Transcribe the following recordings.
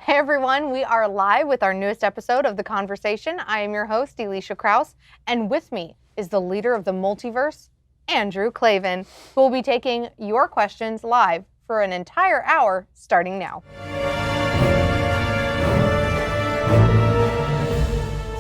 Hey everyone, we are live with our newest episode of The Conversation. I am your host, Alicia Krause, and with me is the leader of the multiverse, Andrew Klavan, who will be taking your questions live for an entire hour starting now.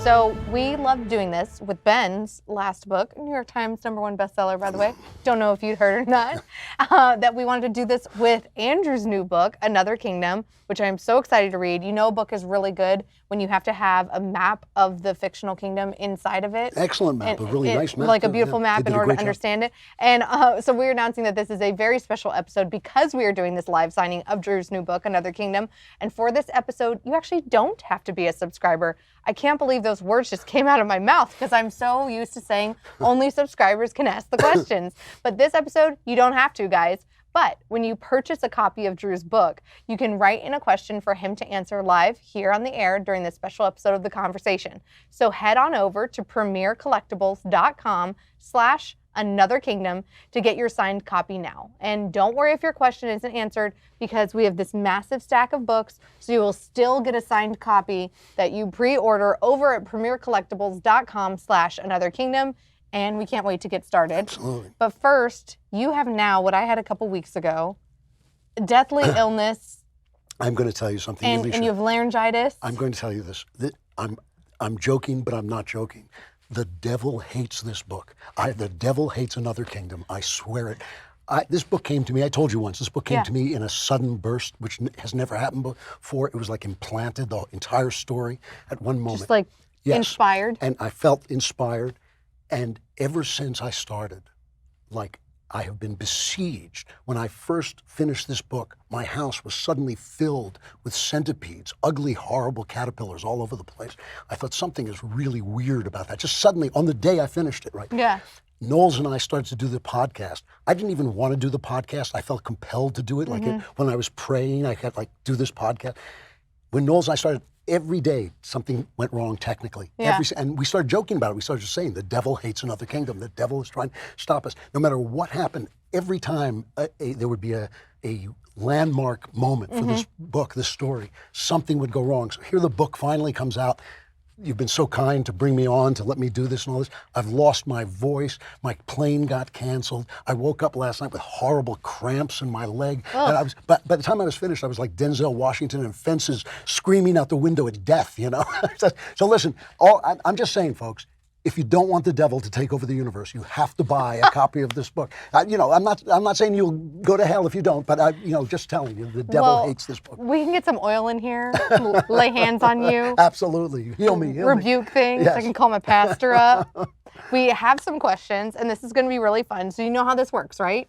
So we loved doing this with Ben's last book, New York Times #1 bestseller, by the way. Don't know if you'd heard or not. That we wanted to do this with Andrew's new book, Another Kingdom, which I'm so excited to read. You know a book is really good when you have to have a map of the fictional kingdom inside of it. Excellent map, a really nice map. Like a beautiful map in order to understand it. And so we're announcing that this is a very special episode because we are doing this live signing of Drew's new book, Another Kingdom. And for this episode, you actually don't have to be a subscriber. I can't believe those words just came out of my mouth because I'm so used to saying only subscribers can ask the questions. But this episode, you don't have to, guys. But when you purchase a copy of Drew's book, you can write in a question for him to answer live here on the air during this special episode of The Conversation. So head on over to premiercollectibles.com/Another Kingdom to get your signed copy now. And don't worry if your question isn't answered because we have this massive stack of books, so you will still get a signed copy that you pre-order over at premiercollectibles.com/Another Kingdom. And we can't wait to get started. Absolutely. But first, you have now what I had a couple weeks ago, deathly illness. I'm going to tell you something, Alicia. And you have laryngitis. I'm going to tell you this. I'm joking, but I'm not joking. The devil hates this book. The devil hates Another Kingdom. I swear it. This book came to me, I told you once, this book came to me in a sudden burst, which has never happened before. It was like implanted, the entire story at one moment. Just like inspired. And I felt inspired. And ever since I started, like I have been besieged. When I first finished this book, my house was suddenly filled with centipedes, ugly, horrible caterpillars all over the place. I thought something is really weird about that. Just suddenly, on the day I finished it, right? Yeah. Knowles and I started to do the podcast. I didn't even want to do the podcast. I felt compelled to do it. Like when I was praying, I had do this podcast. When Knowles and I started, every day something went wrong technically. Yeah. And we started joking about it. We started just saying, the devil hates Another Kingdom. The devil is trying to stop us. No matter what happened, every time there would be a landmark moment for this book, this story, something would go wrong. So here the book finally comes out. You've been so kind to bring me on, to let me do this and all this. I've lost my voice. My plane got canceled. I woke up last night with horrible cramps in my leg. And but by the time I was finished, I was like Denzel Washington in Fences, screaming out the window at death, you know? So listen, I'm just saying, folks, if you don't want the devil to take over the universe, you have to buy a copy of this book. I'm not saying you'll go to hell if you don't, but just telling you, the devil hates this book. We can get some oil in here, lay hands on you. Absolutely, heal me. Rebuke things. Yes. I can call my pastor up. We have some questions, and this is going to be really fun. So you know how this works, right?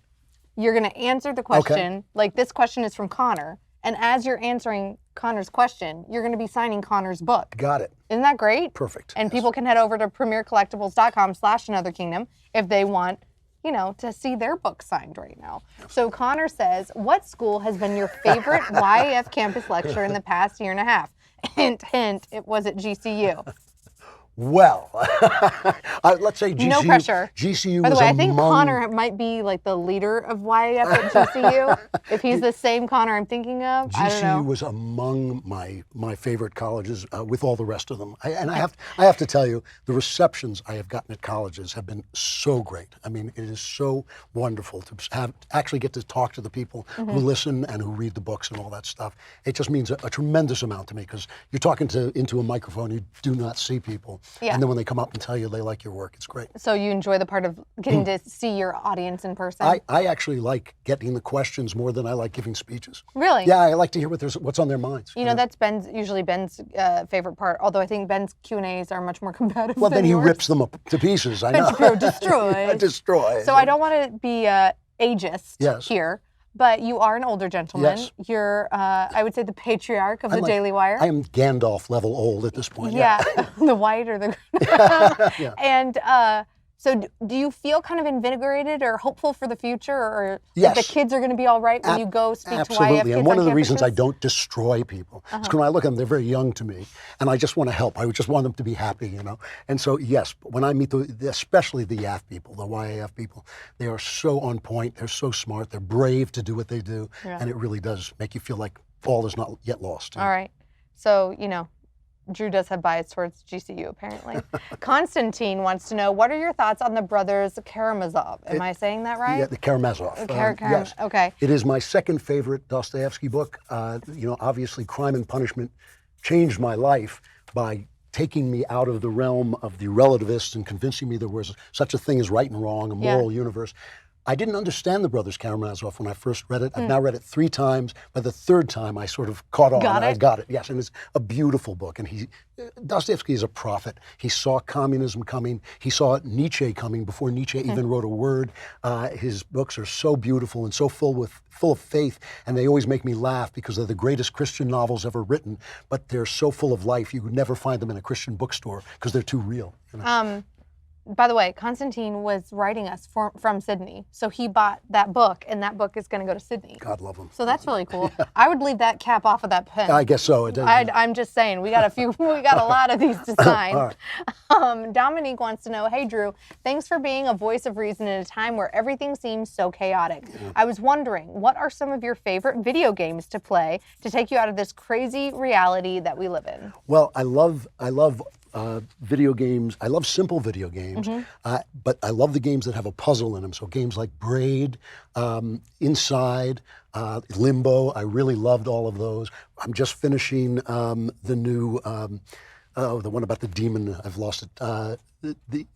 You're going to answer the question. Okay. Like this question is from Connor, and as you're answering Connor's question, you're going to be signing Connor's book. Got it. Isn't that great? Perfect. And people can head over to premiercollectibles.com/Another Kingdom if they want, to see their book signed right now. So Connor says, what school has been your favorite YAF campus lecture in the past year and a half? Hint, hint, it was at GCU. Well, let's say GCU. No pressure. GCU By the was way, I think Connor might be like the leader of YAF at GCU. If he's the same Connor I'm thinking of, I don't know. GCU was among my favorite colleges with all the rest of them. I have to tell you, the receptions I have gotten at colleges have been so great. I mean, it is so wonderful to actually get to talk to the people who listen and who read the books and all that stuff. It just means a tremendous amount to me because you're talking into a microphone, you do not see people. Yeah. And then when they come up and tell you they like your work, it's great. So you enjoy the part of getting to see your audience in person? I actually like getting the questions more than I like giving speeches. Really? Yeah, I like to hear what's on their minds. That's usually Ben's favorite part, although I think Ben's Q&As are much more combative Well, then yours. he rips them up to pieces, I know. Destroy. Destroy. So I don't want to be ageist here, but you are an older gentleman. Yes. You're, I would say, the patriarch of the Daily Wire. I am Gandalf level old at this point. Yeah, the white or the... Yeah. And so do you feel kind of invigorated or hopeful for the future, or yes. that the kids are going to be all right when you go speak to YAF kids? Absolutely, and one of the reasons I campuses? don't destroy people is because when I look at them, they're very young to me, and I just want to help. I just want them to be happy, And so, yes, when I meet especially the YAF people, the YAF people, they are so on point, they're so smart, they're brave to do what they do, and it really does make you feel like all is not yet lost. All right. So, you know, Drew does have bias towards GCU, apparently. Constantine wants to know, what are your thoughts on the Brothers Karamazov? Am I saying that right? Yeah, the Karamazov. Yes. Okay. It is my second favorite Dostoevsky book. You know, obviously, Crime and Punishment changed my life by taking me out of the realm of the relativists and convincing me there was such a thing as right and wrong, a moral universe. I didn't understand the Brothers Karamazov when I first read it. I've now read it 3 times. By the 3rd time, I sort of caught on. I got it, yes. And it's a beautiful book. And Dostoevsky is a prophet. He saw communism coming. He saw Nietzsche coming before Nietzsche even wrote a word. His books are so beautiful and so full of faith. And they always make me laugh because they're the greatest Christian novels ever written. But they're so full of life, you would never find them in a Christian bookstore because they're too real. You know? By the way, Constantine was writing us from Sydney. So he bought that book, and that book is going to go to Sydney. God love him. So that's really cool. I would leave that cap off of that pen. I guess so. I'm just saying, we got a lot of these to sign. All right. Dominique wants to know, hey Drew, thanks for being a voice of reason in a time where everything seems so chaotic. I was wondering, what are some of your favorite video games to play to take you out of this crazy reality that we live in? Well, I love video games. I love simple video games, but I love the games that have a puzzle in them. So games like Braid, Inside, Limbo. I really loved all of those. I'm just finishing the new, the one about the demon. I've lost it.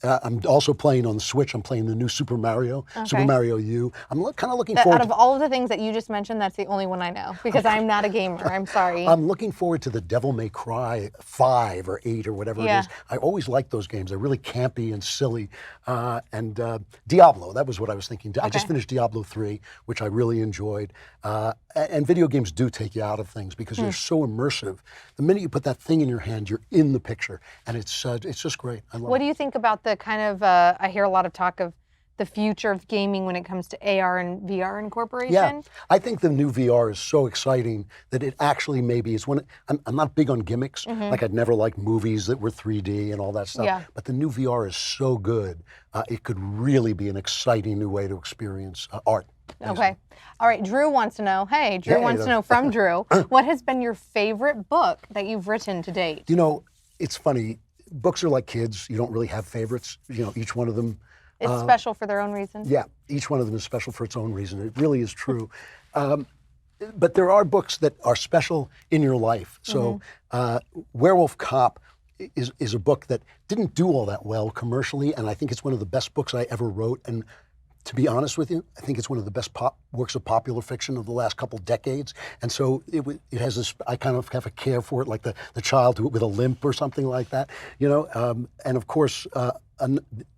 I'm also playing on the Switch. I'm playing the new Super Mario, Super Mario U. I'm kind of looking forward. Out of all of the things that you just mentioned, that's the only one I know because I'm not a gamer. I'm sorry. I'm looking forward to the Devil May Cry 5 or 8 or whatever it is. I always like those games. They're really campy and silly. And Diablo, that was what I was thinking. I just finished Diablo 3, which I really enjoyed. And video games do take you out of things because they're so immersive. The minute you put that thing in your hand, you're in the picture, and it's just great. I love it. What do you think about the kind of, I hear a lot of talk of the future of gaming when it comes to AR and VR incorporation? Yeah, I think the new VR is so exciting that it actually maybe is one. I'm not big on gimmicks. Like I'd never liked movies that were 3D and all that stuff. Yeah. But the new VR is so good. It could really be an exciting new way to experience art. Okay. All right. Drew wants to know, hey, Drew wants to know from Drew, what has been your favorite book that you've written to date? You know, it's funny. Books are like kids. You don't really have favorites. You know, each one of them. It's special for their own reason. Yeah, each one of them is special for its own reason. It really is true. But there are books that are special in your life. So Werewolf Cop is a book that didn't do all that well commercially, and I think it's one of the best books I ever wrote. And to be honest with you, I think it's one of the best works of popular fiction of the last couple decades. And so it has this, I kind of have a care for it, like the child with a limp or something like that, you know. And of course,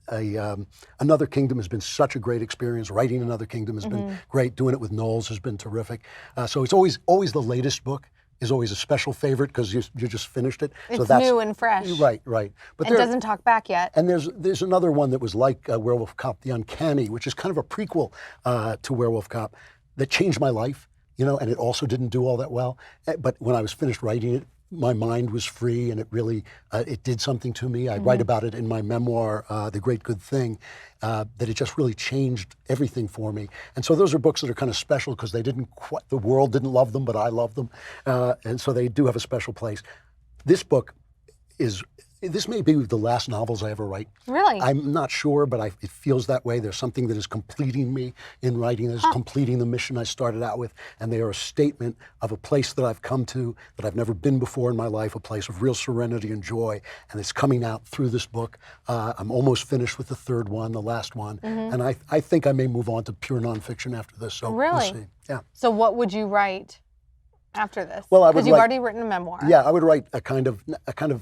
Another Kingdom has been such a great experience. Writing Another Kingdom has been great. Doing it with Knowles has been terrific. So it's always the latest book is always a special favorite because you just finished it. It's so that's new and fresh. Right. But it doesn't talk back yet. And there's another one that was like Werewolf Cop, The Uncanny, which is kind of a prequel to Werewolf Cop that changed my life, you know, and it also didn't do all that well. But when I was finished writing it, my mind was free, and it really it did something to me. I write about it in my memoir, The Great Good Thing, that it just really changed everything for me. And so those are books that are kind of special because the world didn't love them, but I love them, and so they do have a special place. This book this may be the last novels I ever write. Really? I'm not sure, but it feels that way. There's something that is completing me in writing, that is completing the mission I started out with, and they are a statement of a place that I've come to that I've never been before in my life, a place of real serenity and joy, and it's coming out through this book. I'm almost finished with the third one, the last one, and I think I may move on to pure nonfiction after this, so really? We'll see. Yeah. So what would you write after this? Well, because you've already written a memoir. Yeah, I would write a kind of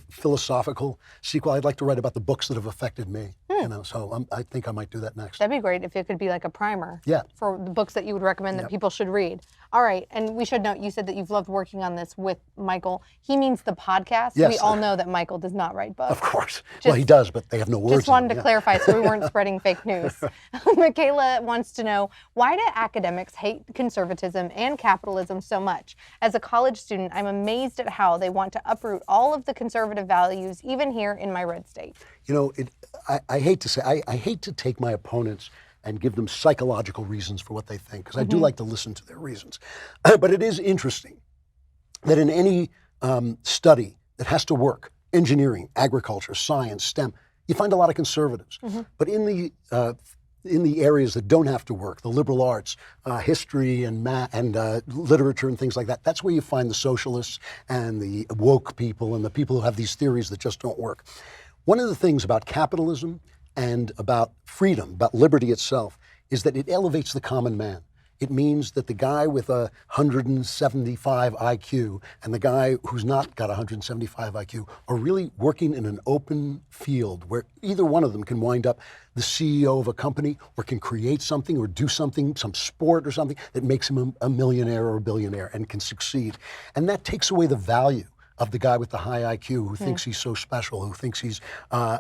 philosophical sequel. I'd like to write about the books that have affected me. You know, so I think I might do that next. That'd be great if it could be like a primer. Yeah. For the books that you would recommend that people should read. All right, and we should note, you said that you've loved working on this with Michael. He means the podcast. Yes. We all know that Michael does not write books. Of course. Well, he does, but they have no words. Just wanted to clarify so we weren't spreading fake news. Michaela wants to know, why do academics hate conservatism and capitalism so much? As a college student, I'm amazed at how they want to uproot all of the conservative values, even here in my red state. You know, I hate to say, I hate to take my opponents and give them psychological reasons for what they think, because I do like to listen to their reasons. But it is interesting that in any study that has to work, engineering, agriculture, science, STEM, you find a lot of conservatives. But in the areas that don't have to work, the liberal arts, history and math and literature and things like that, that's where you find the socialists and the woke people and the people who have these theories that just don't work. One of the things about capitalism and about freedom, about liberty itself, is that it elevates the common man. It means that the guy with 175 IQ and the guy who's not got 175 IQ are really working in an open field where either one of them can wind up the CEO of a company or can create something or do something, some sport or something that makes him a millionaire or a billionaire and can succeed. And that takes away the value of the guy with the high IQ who thinks he's so special, who thinks he's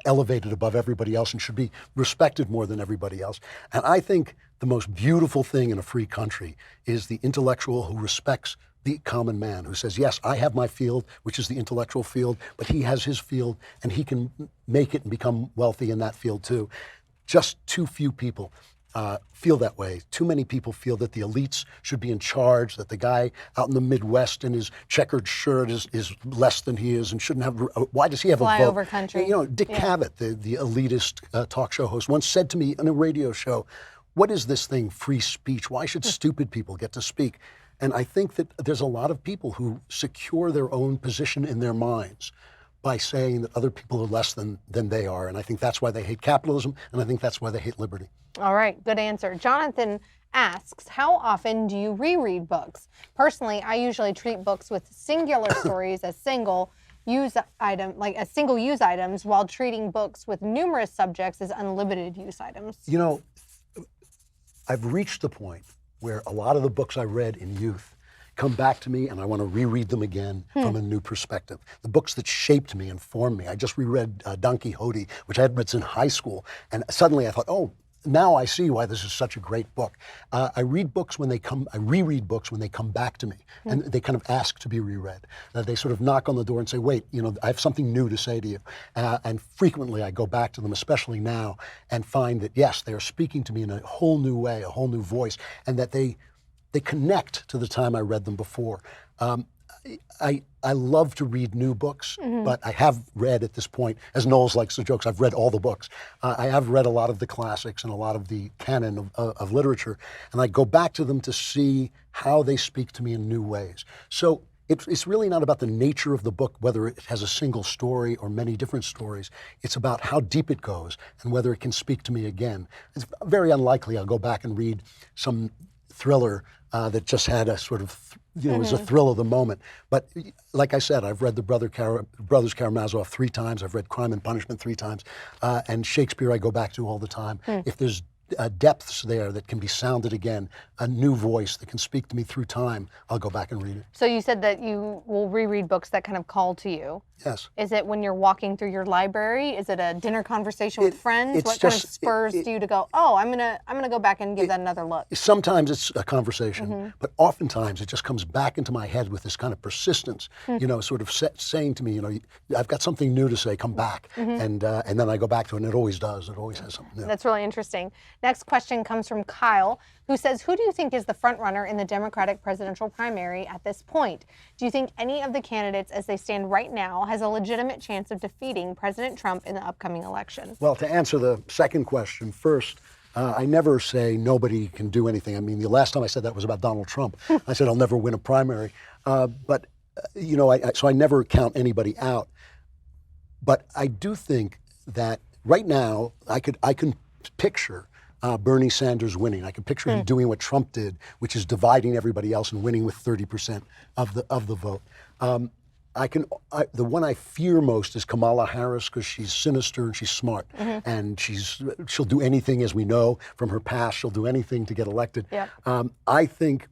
elevated above everybody else and should be respected more than everybody else. And I think the most beautiful thing in a free country is the intellectual who respects the common man, who says, yes, I have my field, which is the intellectual field, but he has his field and he can make it and become wealthy in that field too. Just too few people feel that way. Too many people feel that the elites should be in charge, that the guy out in the Midwest in his checkered shirt is less than he is and shouldn't have, why does he have a vote? Flyover country. You know, Dick Cavett, the elitist talk show host, once said to me on a radio show, what is this thing, free speech? Why should stupid people get to speak? And I think that there's a lot of people who secure their own position in their minds by saying that other people are less than they are. And I think that's why they hate capitalism, and I think that's why they hate liberty. All right, good answer. Jonathan asks, how often do you reread books? Personally, I usually treat books with singular stories as single-use items, while treating books with numerous subjects as unlimited use items. You know, I've reached the point where a lot of the books I read in youth come back to me and I want to reread them again from a new perspective. The books that shaped me and formed me. I just reread Don Quixote, which I had read in high school, and suddenly I thought, oh, now I see why this is such a great book. I reread books when they come back to me, and they kind of ask to be reread. They sort of knock on the door and say, wait, you know, I have something new to say to you. And frequently I go back to them, especially now, and find that, yes, they are speaking to me in a whole new way, a whole new voice, and that they connect to the time I read them before. I love to read new books, but I have read at this point, as Knowles likes the jokes, I've read all the books. I have read a lot of the classics and a lot of the canon of literature, and I go back to them to see how they speak to me in new ways. So it's really not about the nature of the book, whether it has a single story or many different stories. It's about how deep it goes and whether it can speak to me again. It's very unlikely I'll go back and read some thriller that just had a sort of, you know, it was a thrill of the moment. But like I said, I've read the Brothers Karamazov 3 times. I've read Crime and Punishment 3 times. And Shakespeare I go back to all the time. If there's depths there that can be sounded again, a new voice that can speak to me through time, I'll go back and read it. So you said that you will reread books that kind of call to you. Yes. Is it when you're walking through your library? Is it a dinner conversation with friends? What kind of spurs you to go, oh, I'm gonna go back and give that another look? Sometimes it's a conversation, but oftentimes it just comes back into my head with this kind of persistence, you know, sort of saying to me, you know, I've got something new to say, come back. And then I go back to it, and it always does. It always has something new. That's really interesting. Next question comes from Kyle, who says, who do you think is the front runner in the Democratic presidential primary at this point? Do you think any of the candidates as they stand right now has a legitimate chance of defeating President Trump in the upcoming election? Well, to answer the second question first, I never say nobody can do anything. I mean, the last time I said that was about Donald Trump. I said I'll never win a primary. But, you know, so I never count anybody out. But I do think that right now I can picture Bernie Sanders winning. I can picture him doing what Trump did, which is dividing everybody else and winning with 30% of the vote. The one I fear most is Kamala Harris, because she's sinister and she's smart, and she'll do anything, as we know from her past. She'll do anything to get elected. Yep. I think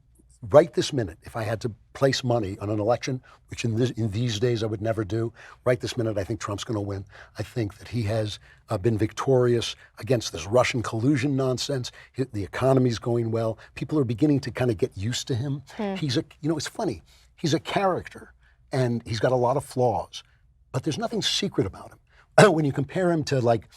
right this minute, if I had to place money on an election, which in these days I would never do, right this minute I think Trump's going to win. I think that he has been victorious against this Russian collusion nonsense. The economy's going well. People are beginning to kind of get used to him. It's funny. He's a character, and he's got a lot of flaws, but there's nothing secret about him. When you compare him to, like,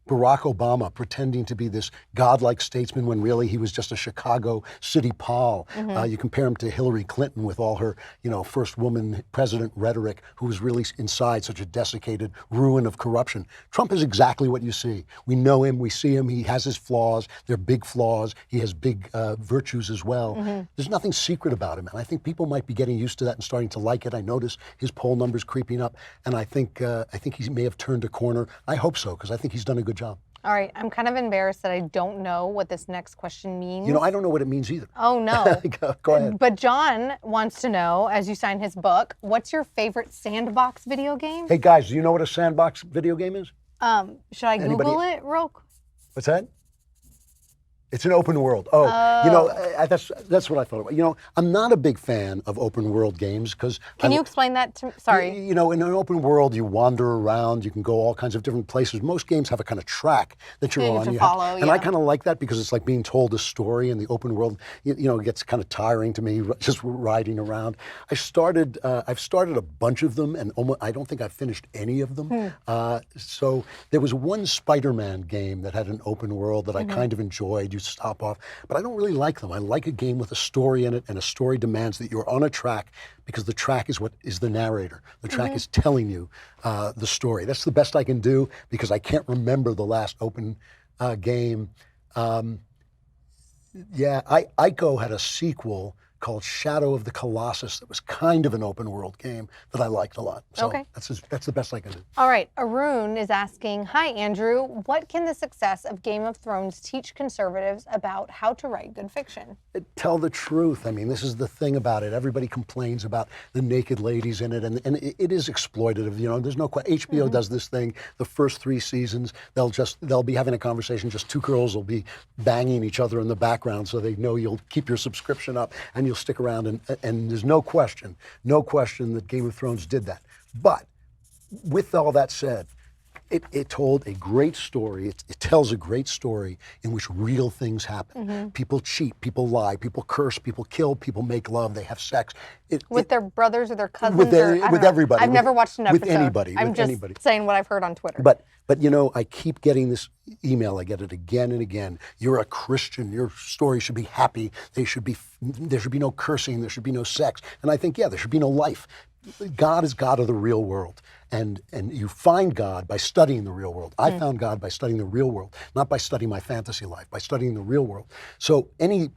Barack Obama pretending to be this godlike statesman when really he was just a Chicago city pol. You compare him to Hillary Clinton with all her, first woman president rhetoric, who was really inside such a desiccated ruin of corruption. Trump is exactly what you see. We know him, we see him, he has his flaws, they're big flaws, he has big virtues as well. There's nothing secret about him, and I think people might be getting used to that and starting to like it. I notice his poll numbers creeping up, and I think he may have turned a corner. I hope so, because I think he's done a good job. All right, I'm kind of embarrassed that I don't know what this next question means. I don't know what it means either. Oh, no. Go ahead. But John wants to know, as you sign his book, what's your favorite sandbox video game? Hey, guys, do you know what a sandbox video game is? Should I Google it real quick? What's that? It's an open world. That's what I thought about. I'm not a big fan of open world games because. Can you explain that to me? Sorry. In an open world, you wander around. You can go all kinds of different places. Most games have a kind of track that you're on. You follow, and I kind of like that because it's like being told a story in the open world. It gets kind of tiring to me just riding around. I've started a bunch of them, and I don't think I've finished any of them. So there was one Spider-Man game that had an open world that I kind of enjoyed. You stop off, but I don't really like them. I like a game with a story in it, and a story demands that you're on a track because the track is what is the narrator. The track is telling you the story. That's the best I can do because I can't remember the last open game. Ico had a sequel called Shadow of the Colossus that was kind of an open world game that I liked a lot. So that's the best I can do. All right, Arun is asking, hi Andrew, what can the success of Game of Thrones teach conservatives about how to write good fiction? Tell the truth. I mean, this is the thing about it. Everybody complains about the naked ladies in it, and it is exploitative. There's no question. HBO does this thing. The first 3 seasons, they'll be having a conversation. Just 2 girls will be banging each other in the background, so they know you'll keep your subscription up and you'll stick around. And there's no question that Game of Thrones did that. But with all that said, it told a great story. It tells a great story in which real things happen. People cheat, people lie, people curse, people kill, people make love, they have sex. With their brothers or their cousins? With everybody. I've never watched an episode. With anybody. I'm just saying what I've heard on Twitter. But I keep getting this email. I get it again and again. You're a Christian. Your story should be happy. There should be no cursing. There should be no sex. And I think, there should be no life. God is God of the real world. And you find God by studying the real world. I found God by studying the real world, not by studying my fantasy life, by studying the real world. So any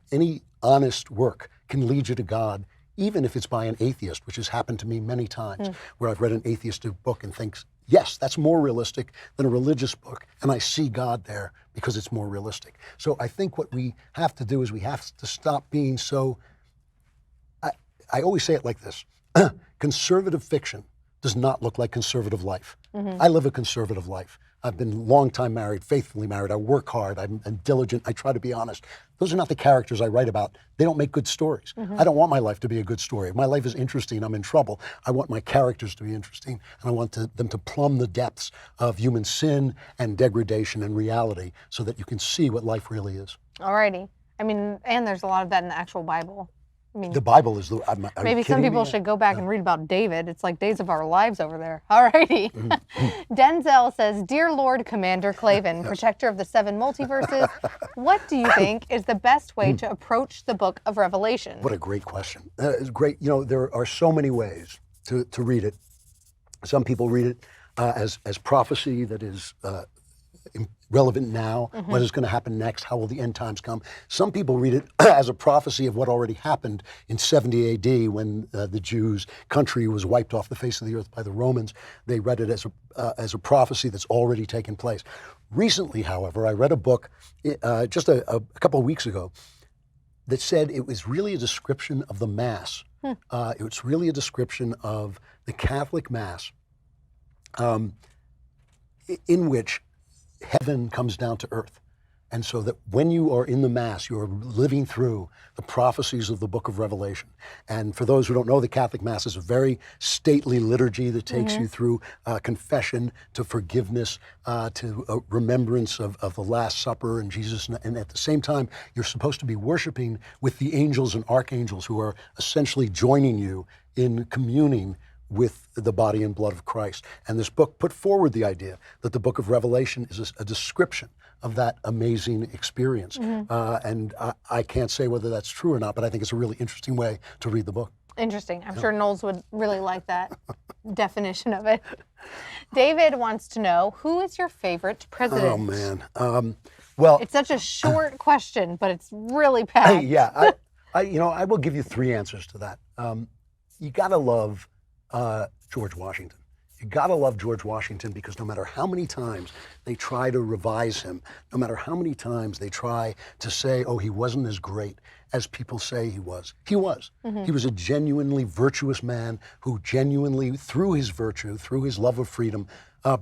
honest work can lead you to God, even if it's by an atheist, which has happened to me many times, where I've read an atheistic book and think, yes, that's more realistic than a religious book, and I see God there because it's more realistic. So I think what we have to do is we have to stop being so, I always say it like this, conservative fiction does not look like conservative life. I live a conservative life. I've been long time married, faithfully married. I work hard, I'm diligent, I try to be honest. Those are not the characters I write about. They don't make good stories. I don't want my life to be a good story. If my life is interesting, I'm in trouble. I want my characters to be interesting, and I want them to plumb the depths of human sin and degradation and reality so that you can see what life really is. All righty. And there's a lot of that in the actual Bible. The Bible is maybe some people should go back and read about David. It's like Days of Our Lives over there. All righty. Denzel says, Dear Lord Commander Klavan, protector of the 7 multiverses, what do you think is the best way to approach the book of Revelation? What a great question. It's great. There are so many ways to read it. Some people read it as prophecy that is relevant now, what is going to happen next, how will the end times come. Some people read it as a prophecy of what already happened in 70 AD when the Jews' country was wiped off the face of the earth by the Romans. They read it as a prophecy that's already taken place. Recently, however, I read a book just a couple of weeks ago that said it was really a description of the Mass. It was really a description of the Catholic Mass in which heaven comes down to earth. And so that when you are in the Mass, you are living through the prophecies of the book of Revelation. And for those who don't know, the Catholic Mass is a very stately liturgy that takes you through confession to forgiveness, to remembrance of the Last Supper and Jesus. And at the same time, you're supposed to be worshiping with the angels and archangels who are essentially joining you in communing with the body and blood of Christ. And this book put forward the idea that the book of Revelation is a description of that amazing experience. And I can't say whether that's true or not, but I think it's a really interesting way to read the book. Interesting. I'm sure Knowles would really like that definition of it. David wants to know, who is your favorite president? Oh, man. Well, it's such a short question, but it's really packed. Yeah, I will give you 3 answers to that. You gotta love George Washington. You gotta love George Washington because no matter how many times they try to revise him, no matter how many times they try to say, oh, he wasn't as great as people say he was. He was. He was a genuinely virtuous man who genuinely, through his virtue, through his love of freedom,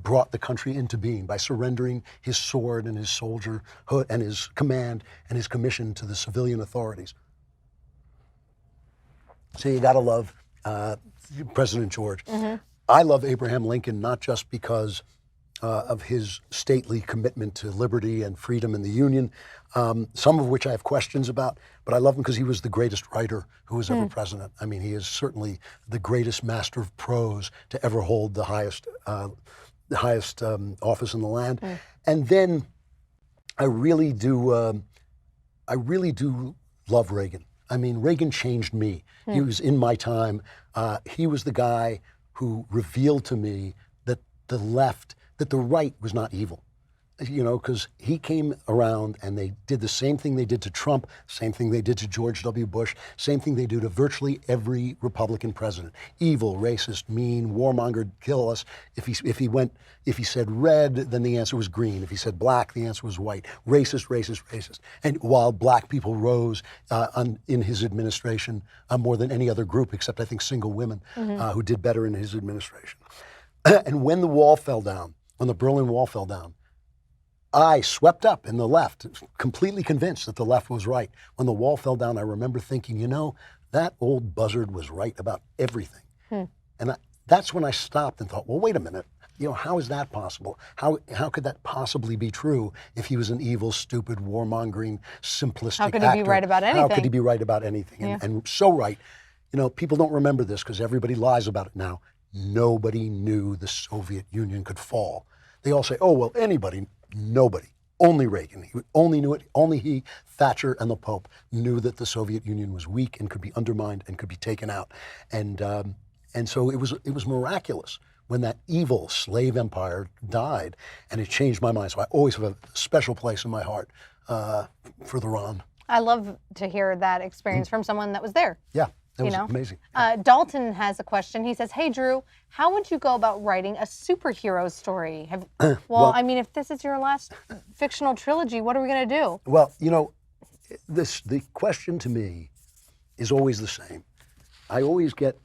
brought the country into being by surrendering his sword and his soldierhood and his command and his commission to the civilian authorities. So you gotta love President George. I love Abraham Lincoln not just because of his stately commitment to liberty and freedom in the Union, some of which I have questions about, but I love him because he was the greatest writer who was ever president. I mean, he is certainly the greatest master of prose to ever hold the highest office in the land. And then I really do love Reagan. I mean, Reagan changed me. He was in my time. He was the guy who revealed to me that the right was not evil. You know, because he came around and they did the same thing they did to Trump, same thing they did to George W. Bush, same thing they do to virtually every Republican president. Evil, racist, mean, warmonger, kill us. If he said red, then the answer was green. If he said black, the answer was white. Racist, racist, racist. And while black people rose in his administration more than any other group, except I think single women, who did better in his administration. And when the wall fell down, when the Berlin Wall fell down, I swept up in the left, completely convinced that the left was right. When the wall fell down, I remember thinking, you know, that old buzzard was right about everything. And that's when I stopped and thought, well, wait a minute. You know, how is that possible? How could that possibly be true if he was an evil, stupid, warmongering, simplistic actor? How could he be right about anything? How could he be right about anything? And so right. You know, people don't remember this because everybody lies about it now. Nobody knew the Soviet Union could fall. They all say, oh, well, anybody. Nobody, only Reagan. He only knew it. Only he, Thatcher, and the Pope knew that the Soviet Union was weak and could be undermined and could be taken out. And so it was miraculous when that evil slave empire died, and it changed my mind. So I always have a special place in my heart for the Ron. I love to hear that experience from someone that was there. Yeah. That was amazing. Dalton has a question. He says, hey, Drew, how would you go about writing a superhero story? Well, I mean, if this is your last fictional trilogy, what are we going to do? Well, you know, the question to me is always the same. I always get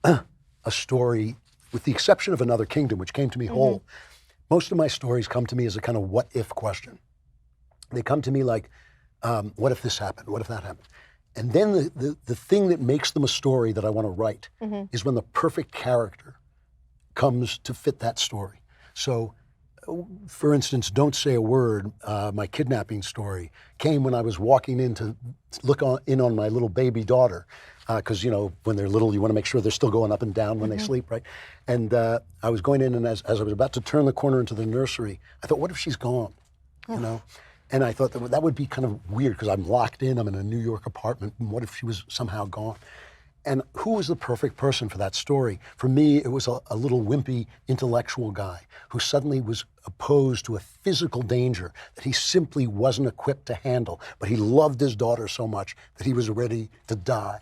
a story, with the exception of Another Kingdom, which came to me whole. Most of my stories come to me as a kind of what-if question. They come to me like, what if this happened? What if that happened? And then the thing that makes them a story that I want to write is when the perfect character comes to fit that story. So, for instance, Don't Say a Word, my kidnapping story, came when I was walking in to look in on my little baby daughter. Because, you know, when they're little, you want to make sure they're still going up and down when they sleep, right? And I was going in, and as I was about to turn the corner into the nursery, I thought, what if she's gone? You know? And I thought that would be kind of weird because I'm locked in, I'm in a New York apartment, and what if she was somehow gone? And who was the perfect person for that story? For me, it was a little wimpy intellectual guy who suddenly was opposed to a physical danger that he simply wasn't equipped to handle, but he loved his daughter so much that he was ready to die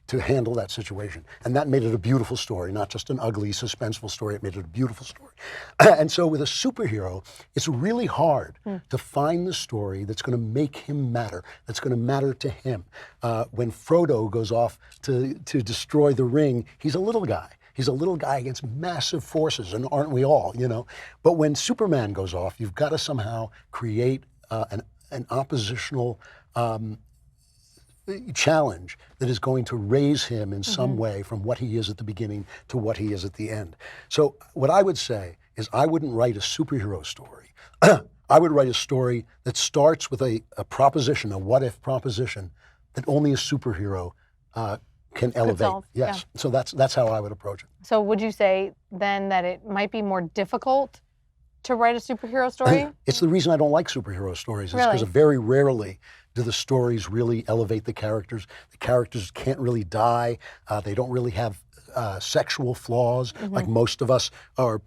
to handle that situation. And that made it a beautiful story, not just an ugly, suspenseful story. It made it a beautiful story. And so with a superhero, it's really hard to find the story that's going to make him matter, that's going to matter to him. When Frodo goes off to destroy the ring, he's a little guy. He's a little guy against massive forces, and aren't we all, you know? But when Superman goes off, you've got to somehow create an oppositional challenge that is going to raise him in some way from what he is at the beginning to what he is at the end. So what I would say is I wouldn't write a superhero story. I would write a story that starts with a proposition, a what-if proposition that only a superhero can elevate. solve, Yes. So that's how I would approach it. So would you say then that it might be more difficult to write a superhero story? It's the reason I don't like superhero stories. It's because Really? very rarely do the stories really elevate the characters. The characters can't really die. They don't really have sexual flaws, like most of us are.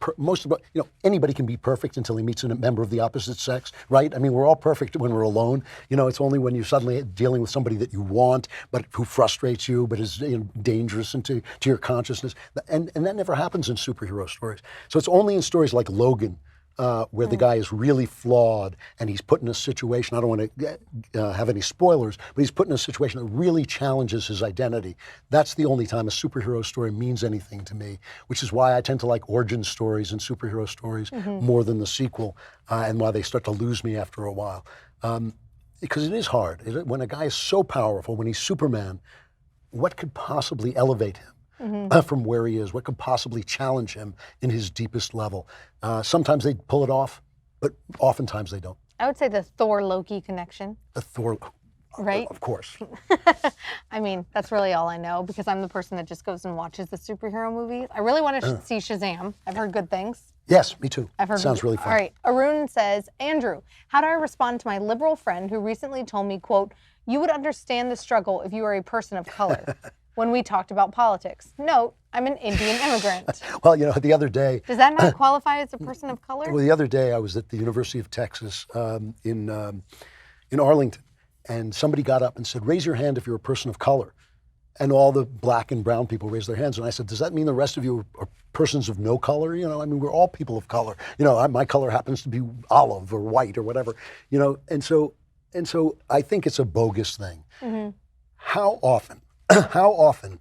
Anybody can be perfect until he meets a member of the opposite sex, right? I mean, we're all perfect when we're alone. It's only when you're suddenly dealing with somebody that you want, but who frustrates you, but is dangerous to your consciousness. And that never happens in superhero stories. So it's only in stories like Logan, where the guy is really flawed and he's put in a situation, I don't want to have any spoilers, but he's put in a situation that really challenges his identity. That's the only time a superhero story means anything to me, which is why I tend to like origin stories and superhero stories more than the sequel, and why they start to lose me after a while. Because it is hard. When a guy is so powerful, when he's Superman, what could possibly elevate him? From where he is, what could possibly challenge him in his deepest level? Sometimes they pull it off, but oftentimes they don't. I would say the Thor-Loki connection. The Thor, right? Of course. I mean, that's really all I know because I'm the person that just goes and watches the superhero movies. I really want to see Shazam. I've heard good things. Yes, me too. I've heard Sounds really fun. All right. Arun says, Andrew, how do I respond to my liberal friend who recently told me, quote, you would understand the struggle if you were a person of color? When we talked about politics. Note, I'm an Indian immigrant. Well, the other day... Does that not qualify as a person of color? Well, the other day I was at the University of Texas in Arlington, and somebody got up and said, raise your hand if you're a person of color. And all the black and brown people raised their hands. And I said, does that mean the rest of you are persons of no color? I mean, we're all people of color. My color happens to be olive or white or whatever. And so I think it's a bogus thing. How often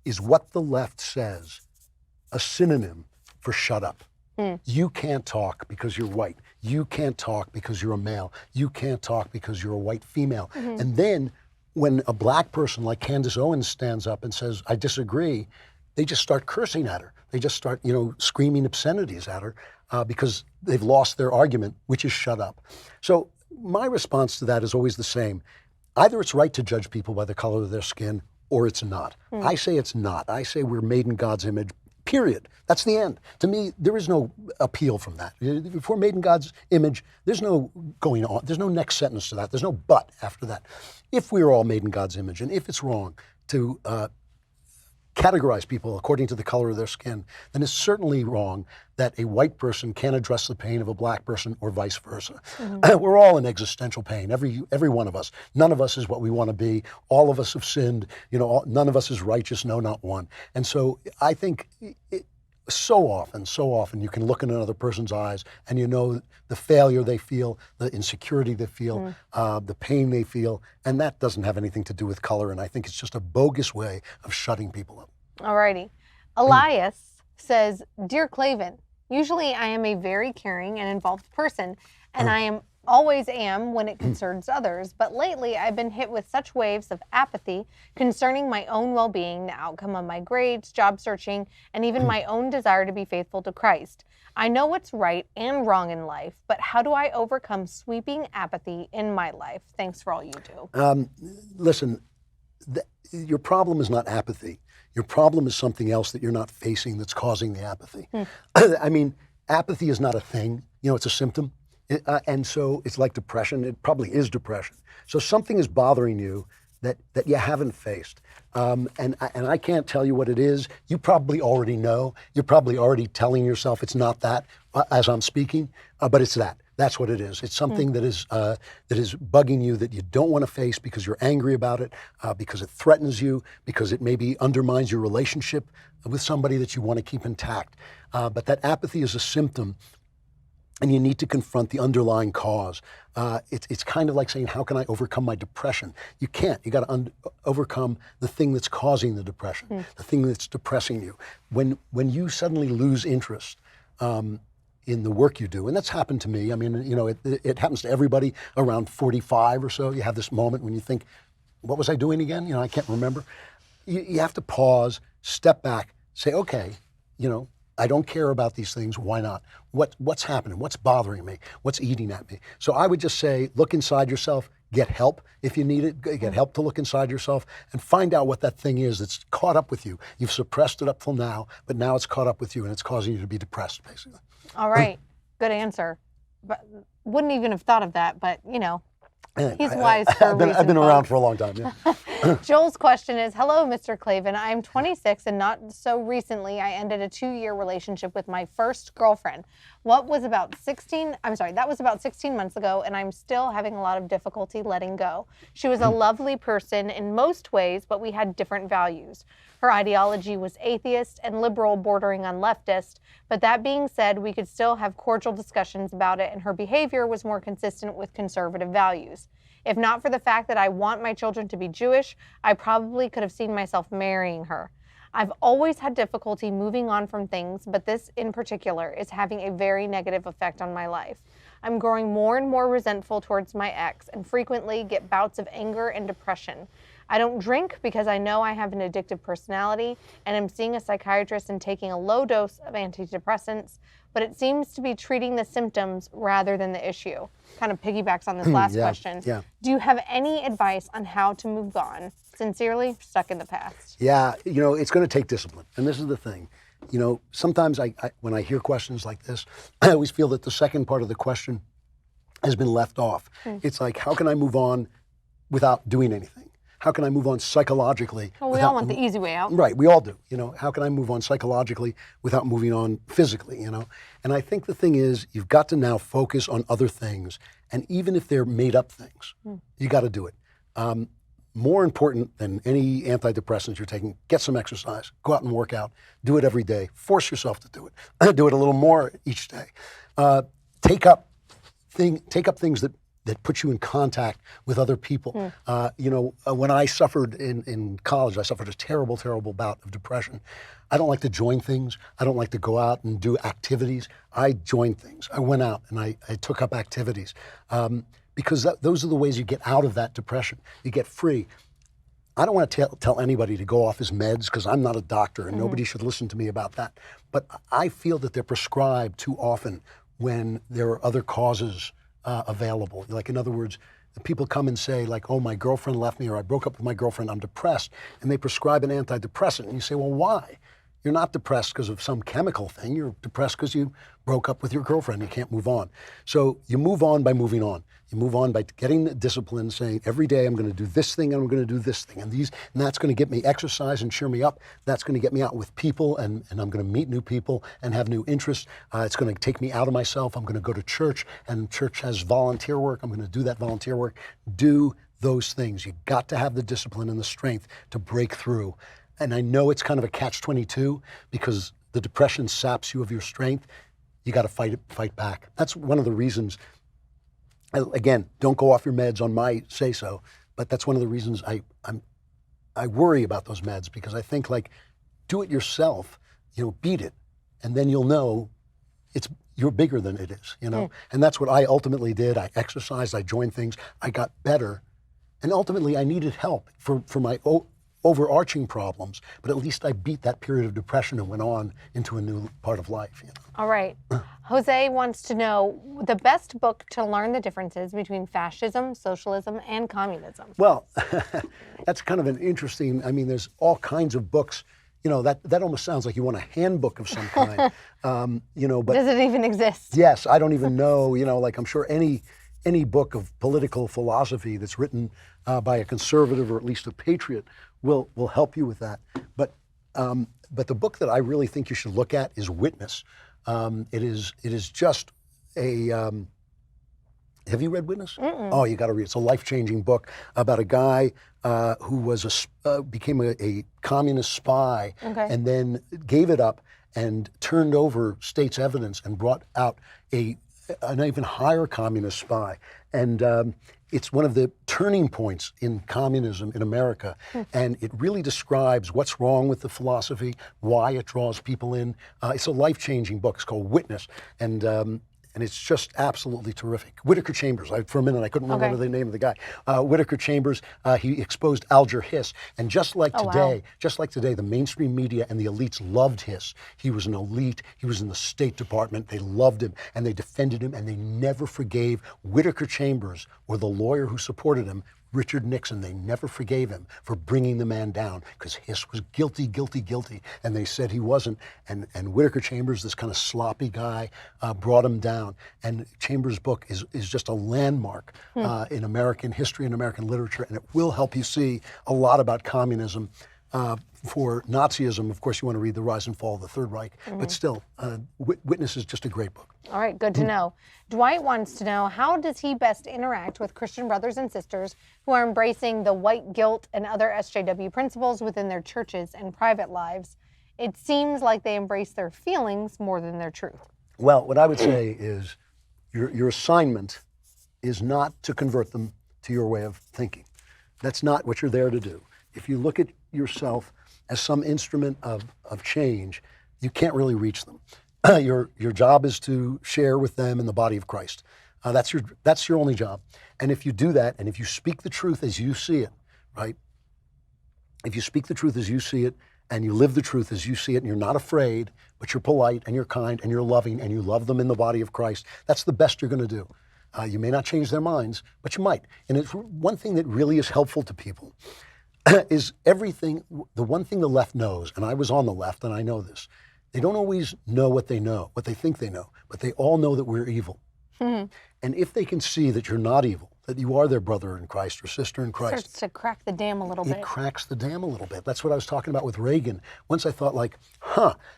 is what the left says a synonym for shut up? You can't talk because you're white. You can't talk because you're a male. You can't talk because you're a white female. And then when a black person like Candace Owens stands up and says, I disagree, they just start cursing at her. They just start, screaming obscenities at her because they've lost their argument, which is shut up. So my response to that is always the same. Either it's right to judge people by the color of their skin, or it's not. I say it's not. I say we're made in God's image, period. That's the end. To me, there is no appeal from that. If we're made in God's image, there's no going on. There's no next sentence to that. There's no but after that. If we're all made in God's image, and if it's wrong to categorize people according to the color of their skin, then it's certainly wrong that a white person can't address the pain of a black person or vice versa. We're all in existential pain, every one of us. None of us is what we want to be. All of us have sinned. None of us is righteous, no, not one. And so I think so often you can look in another person's eyes and the failure they feel, the insecurity they feel, the pain they feel, and that doesn't have anything to do with color, and I think it's just a bogus way of shutting people up. Alrighty. Elias says, Dear Klavan, usually I am a very caring and involved person, and I always am when it concerns others, but lately I've been hit with such waves of apathy concerning my own well-being, the outcome of my grades, job searching, and even my own desire to be faithful to Christ. I know what's right and wrong in life, but how do I overcome sweeping apathy in my life? Thanks for all you do. Listen, your problem is not apathy. Your problem is something else that you're not facing that's causing the apathy. I mean, apathy is not a thing. It's a symptom. And so it's like depression. It probably is depression. So something is bothering you that you haven't faced. And I can't tell you what it is. You probably already know. You're probably already telling yourself it's not that as I'm speaking, but it's that. That's what it is. It's something that is bugging you that you don't want to face because you're angry about it, because it threatens you, because it maybe undermines your relationship with somebody that you want to keep intact. But that apathy is a symptom. And you need to confront the underlying cause. It's kind of like saying, how can I overcome my depression? You can't. You got to overcome the thing that's causing the depression, the thing that's depressing you. When you suddenly lose interest in the work you do, and that's happened to me. I mean, it happens to everybody around 45 or so. You have this moment when you think, what was I doing again? I can't remember. You have to pause, step back, say, okay, I don't care about these things. Why not? What's happening? What's bothering me? What's eating at me? So I would just say, look inside yourself. Get help if you need it. Get help to look inside yourself and find out what that thing is that's caught up with you. You've suppressed it up till now, but now it's caught up with you and it's causing you to be depressed, basically. All right. Good answer. But wouldn't even have thought of that, but you know, he's wise for a reason. I've been around for a long time, yeah. Joel's question is, hello, Mr. Klavan. I'm 26 and not so recently I ended a 2-year relationship with my first girlfriend. That was about 16 months ago, and I'm still having a lot of difficulty letting go. She was a lovely person in most ways, but we had different values. Her ideology was atheist and liberal bordering on leftist, but that being said, we could still have cordial discussions about it, and her behavior was more consistent with conservative values. If not for the fact that I want my children to be Jewish, I probably could have seen myself marrying her. I've always had difficulty moving on from things, but this in particular is having a very negative effect on my life. I'm growing more and more resentful towards my ex and frequently get bouts of anger and depression. I don't drink because I know I have an addictive personality and am seeing a psychiatrist and taking a low dose of antidepressants, but it seems to be treating the symptoms rather than the issue. Kind of piggybacks on this last question. Yeah. Do you have any advice on how to move on? Sincerely, stuck in the past. Yeah, you know, it's going to take discipline. And this is the thing. You know, sometimes when I hear questions like this, I always feel that the second part of the question has been left off. It's like, how can I move on without doing anything? How can I move on psychologically? Well, we all want the easy way out. Right, we all do. You know, how can I move on psychologically without moving on physically, you know? And I think the thing is, you've got to now focus on other things. And even if they're made up things, you got to do it. More important than any antidepressants you're taking, get some exercise, go out and work out, do it every day, force yourself to do it, do it a little more each day. Take up things that put you in contact with other people. You know, when I suffered in college, I suffered a terrible, terrible bout of depression. I don't like to join things. I don't like to go out and do activities. I joined things. I went out and I took up activities. Because those are the ways you get out of that depression. You get free. I don't want to tell anybody to go off his meds because I'm not a doctor and nobody should listen to me about that. But I feel that they're prescribed too often when there are other causes available. Like, in other words, people come and say, like, oh, my girlfriend left me, or I broke up with my girlfriend, I'm depressed, and they prescribe an antidepressant. And you say, well, why? You're not depressed because of some chemical thing. You're depressed because you broke up with your girlfriend. You can't move on. So you move on by moving on. You move on by getting the discipline, saying every day I'm going to do this thing and I'm going to do this thing. And that's going to get me exercise and cheer me up. That's going to get me out with people and I'm going to meet new people and have new interests. It's going to take me out of myself. I'm going to go to church, and church has volunteer work. I'm going to do that volunteer work. Do those things. You got to have the discipline and the strength to break through. And I know it's kind of a catch-22 because the depression saps you of your strength. You got to fight back. That's one of the reasons. Again, don't go off your meds on my say-so, but that's one of the reasons I worry about those meds, because I think, like, do it yourself, you know, beat it, and then you'll know you're bigger than it is, you know. And that's what I ultimately did. I exercised, I joined things, I got better, and ultimately I needed help for my overarching problems, but at least I beat that period of depression and went on into a new part of life. You know? All right. Jose wants to know the best book to learn the differences between fascism, socialism, and communism. Well, that's kind of an interesting, I mean, there's all kinds of books. You know, that almost sounds like you want a handbook of some kind. You know, but does it even exist? Yes, I don't even know. You know, like, I'm sure any book of political philosophy that's written by a conservative or at least a patriot will help you with that. But the book that I really think you should look at is Witness. It is just a. Have you read Witness? Oh, you got to read it. It's a life-changing book about a guy who was became a communist spy, and then gave it up and turned over state's evidence and brought out an even higher communist spy. And it's one of the turning points in communism in America. And it really describes what's wrong with the philosophy, why it draws people in. It's a life-changing book. It's called Witness. And and it's just absolutely terrific. Whittaker Chambers, for a minute I couldn't remember the name of the guy. Whittaker Chambers, he exposed Alger Hiss, and just like today, the mainstream media and the elites loved Hiss. He was an elite, he was in the State Department, they loved him, and they defended him, and they never forgave Whittaker Chambers or the lawyer who supported him, Richard Nixon. They never forgave him for bringing the man down because Hiss was guilty, and they said he wasn't. And Whittaker Chambers, this kind of sloppy guy, brought him down. And Chambers' book is just a landmark in American history and American literature, and it will help you see a lot about communism. For Nazism, of course, you want to read The Rise and Fall of the Third Reich, but still, Witness is just a great book. All right, good to know. Dwight wants to know, how does he best interact with Christian brothers and sisters who are embracing the white guilt and other SJW principles within their churches and private lives? It seems like they embrace their feelings more than their truth. Well, what I would say is your assignment is not to convert them to your way of thinking. That's not what you're there to do. If you look at yourself as some instrument of change, you can't really reach them. Your job is to share with them in the body of Christ. That's your only job. And if you do that, and if you speak the truth as you see it, right? If you speak the truth as you see it, and you live the truth as you see it, and you're not afraid, but you're polite and you're kind and you're loving and you love them in the body of Christ, that's the best you're going to do. You may not change their minds, but you might. And it's one thing that really is helpful to people is everything, the one thing the left knows, and I was on the left and I know this, they don't always know, what they think they know, but they all know that we're evil. And if they can see that you're not evil, that you are their brother in Christ or sister in Christ. It starts to crack the dam a little bit. It cracks the dam a little bit. That's what I was talking about with Reagan. Once I thought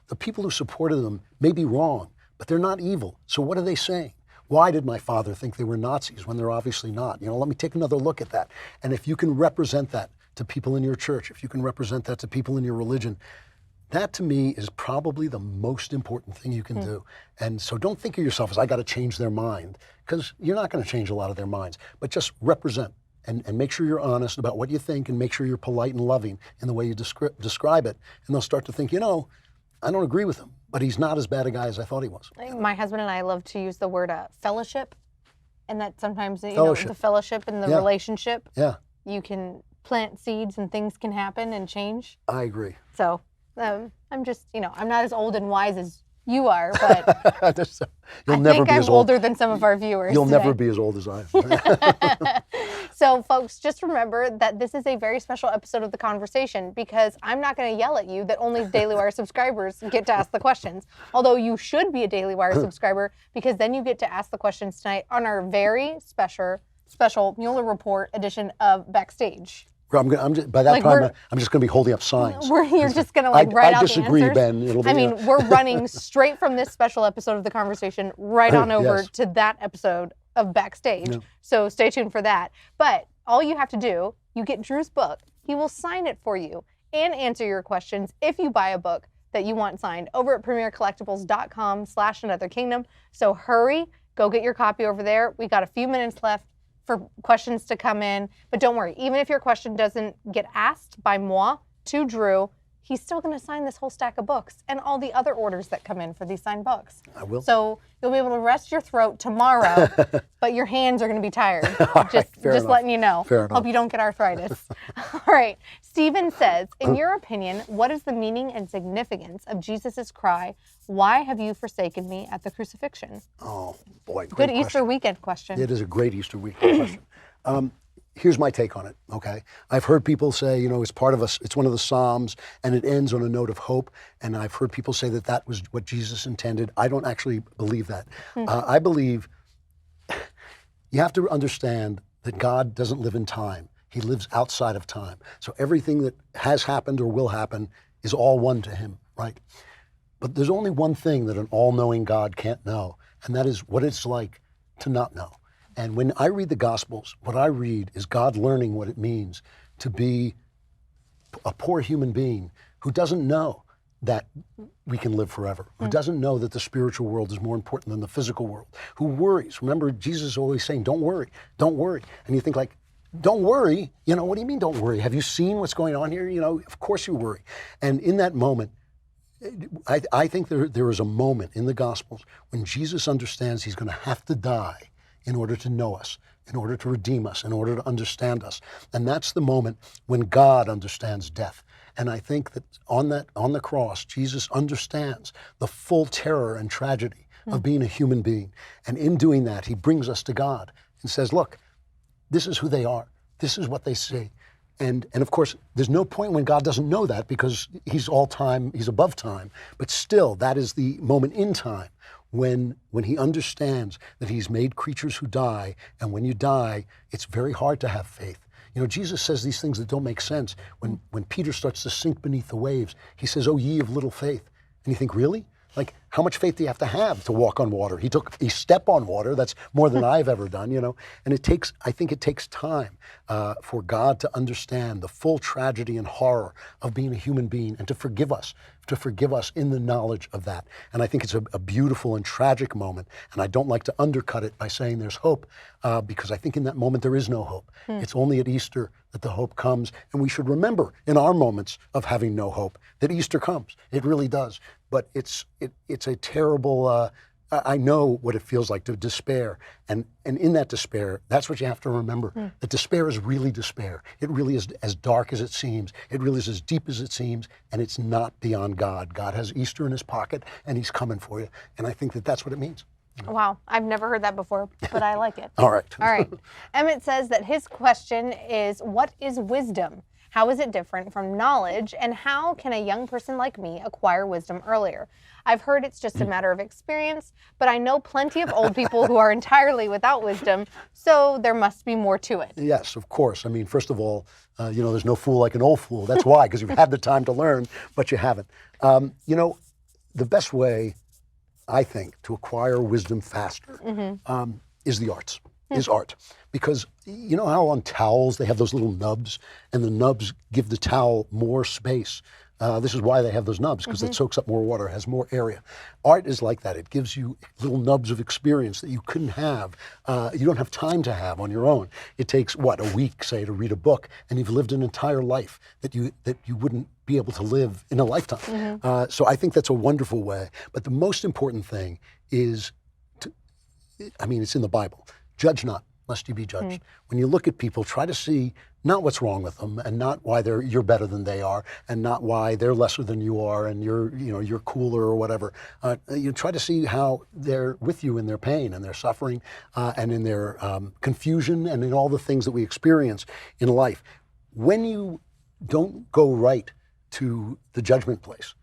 the people who supported them may be wrong, but they're not evil. So what are they saying? Why did my father think they were Nazis when they're obviously not? Let me take another look at that. And if you can represent that to people in your church, if you can represent that to people in your religion, that to me is probably the most important thing you can do. And so don't think of yourself as, I got to change their mind, because you're not going to change a lot of their minds, but just represent and make sure you're honest about what you think, and make sure you're polite and loving in the way you describe it. And they'll start to think, I don't agree with him, but he's not as bad a guy as I thought he was. My husband and I love to use the word fellowship, and that sometimes the fellowship and the relationship, you can plant seeds and things can happen and change. I agree. So I'm just, I'm not as old and wise as you are, but You'll never be I'm as old. older than some of our viewers. You'll never be as old as I am. So folks, just remember that this is a very special episode of The Conversation, because I'm not going to yell at you that only Daily Wire subscribers get to ask the questions. Although you should be a Daily Wire subscriber, because then you get to ask the questions tonight on our very special Mueller Report edition of Backstage. By that time, I'm just going to be holding up signs. You're just going to write out the answers. I disagree, Ben. We're running straight from this special episode of The Conversation right on over to that episode of Backstage. Yeah. So stay tuned for that. But all you have to do, you get Drew's book. He will sign it for you and answer your questions if you buy a book that you want signed over at premiercollectibles.com/anotherkingdom. So hurry, go get your copy over there. We got a few minutes left for questions to come in, but don't worry, even if your question doesn't get asked by moi to Drew, he's still going to sign this whole stack of books and all the other orders that come in for these signed books. I will. So you'll be able to rest your throat tomorrow, but your hands are going to be tired. Just letting you know. Fair enough. Hope you don't get arthritis. All right. Stephen says, in your opinion, what is the meaning and significance of Jesus' cry, "Why have you forsaken me?" at the crucifixion? Oh, boy. Good Easter weekend question. It is a great Easter weekend question. Here's my take on it, okay? I've heard people say, it's part of us, it's one of the Psalms, and it ends on a note of hope. And I've heard people say that was what Jesus intended. I don't actually believe that. I believe you have to understand that God doesn't live in time. He lives outside of time. So everything that has happened or will happen is all one to him, right? But there's only one thing that an all-knowing God can't know, and that is what it's like to not know. And when I read the Gospels, what I read is God learning what it means to be a poor human being who doesn't know that we can live forever, who doesn't know that the spiritual world is more important than the physical world, who worries. Remember, Jesus is always saying, don't worry, don't worry. And you think don't worry? What do you mean don't worry? Have you seen what's going on here? Of course you worry. And in that moment, I think there is a moment in the Gospels when Jesus understands he's going to have to die in order to know us, in order to redeem us, in order to understand us. And that's the moment when God understands death. And I think that on the cross, Jesus understands the full terror and tragedy of being a human being. And in doing that, he brings us to God and says, look, this is who they are. This is what they see. And of course, there's no point when God doesn't know that because he's all time, he's above time. But still, that is the moment in time when he understands that he's made creatures who die. And when you die, it's very hard to have faith. You know, Jesus says these things that don't make sense. When Peter starts to sink beneath the waves, he says, "Oh, ye of little faith." And you think, really? Like, how much faith do you have to walk on water? He took a step on water. That's more than I've ever done, you know. And I think it takes time for God to understand the full tragedy and horror of being a human being and to forgive us in the knowledge of that. And I think it's a beautiful and tragic moment. And I don't like to undercut it by saying there's hope, because I think in that moment there is no hope. It's only at Easter that the hope comes. And we should remember in our moments of having no hope that Easter comes. It really does. But it's a terrible, I know what it feels like to despair. And in that despair, that's what you have to remember. That despair is really despair. It really is as dark as it seems. It really is as deep as it seems. And it's not beyond God. God has Easter in his pocket and he's coming for you. And I think that that's what it means. Wow, I've never heard that before, but I like it. All right. All right. Emmett says that his question is, what is wisdom? How is it different from knowledge? And how can a young person like me acquire wisdom earlier? I've heard it's just a matter of experience, but I know plenty of old people who are entirely without wisdom, so there must be more to it. Yes, of course. I mean, first of all, you know, there's no fool like an old fool. That's why, because you've had the time to learn, but you haven't. You know, the best way, I think, to acquire wisdom faster is the arts. Is art. Because you know how on towels they have those little nubs, and the nubs give the towel more space. This is why they have those nubs, because it soaks up more water, has more area. Art is like that. It gives you little nubs of experience that you couldn't have, you don't have time to have on your own. It takes, what, a week, say, to read a book, and you've lived an entire life that you wouldn't be able to live in a lifetime. So I think that's a wonderful way. But the most important thing is, it's in the Bible. Judge not, lest you be judged. When you look at people, try to see not what's wrong with them, and not why you're better than they are, and not why they're lesser than you are, and you're cooler or whatever. You try to see how they're with you in their pain and their suffering, and in their confusion, and in all the things that we experience in life. When you don't go right to the judgment place,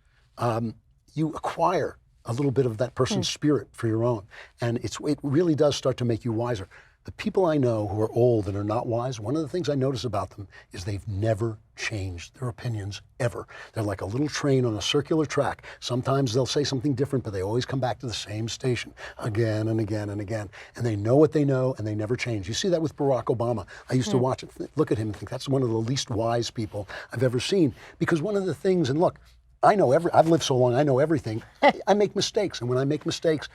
you acquire a little bit of that person's spirit for your own. And it really does start to make you wiser. The people I know who are old and are not wise, one of the things I notice about them is they've never changed their opinions, ever. They're like a little train on a circular track. Sometimes they'll say something different, but they always come back to the same station again and again and again. And they know what they know, and they never change. You see that with Barack Obama. I used to watch it, look at him and think that's one of the least wise people I've ever seen. Because one of the things, and look, I've lived so long, I know everything. I make mistakes, and when I make mistakes,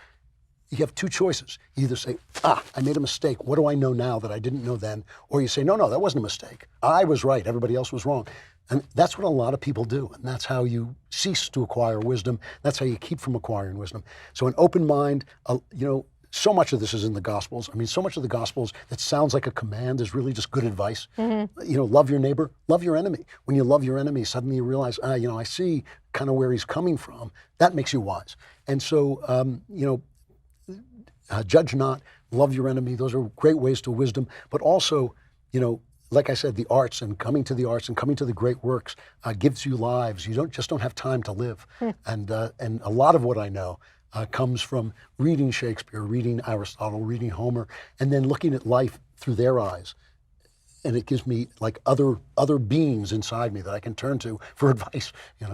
you have two choices. You either say, I made a mistake, what do I know now that I didn't know then? Or you say, no, that wasn't a mistake. I was right, everybody else was wrong. And that's what a lot of people do, and that's how you cease to acquire wisdom. That's how you keep from acquiring wisdom. So an open mind, so much of this is in the Gospels. I mean, so much of the Gospels that sounds like a command is really just good advice. Love your neighbor, love your enemy. When you love your enemy, suddenly you realize, I see kind of where he's coming from. That makes you wise. And so, judge not, love your enemy. Those are great ways to wisdom. But also, like I said, the arts and coming to the great works gives you lives. You don't have time to live. And a lot of what I know comes from reading Shakespeare, reading Aristotle, reading Homer, and then looking at life through their eyes. And it gives me like other beings inside me that I can turn to for advice.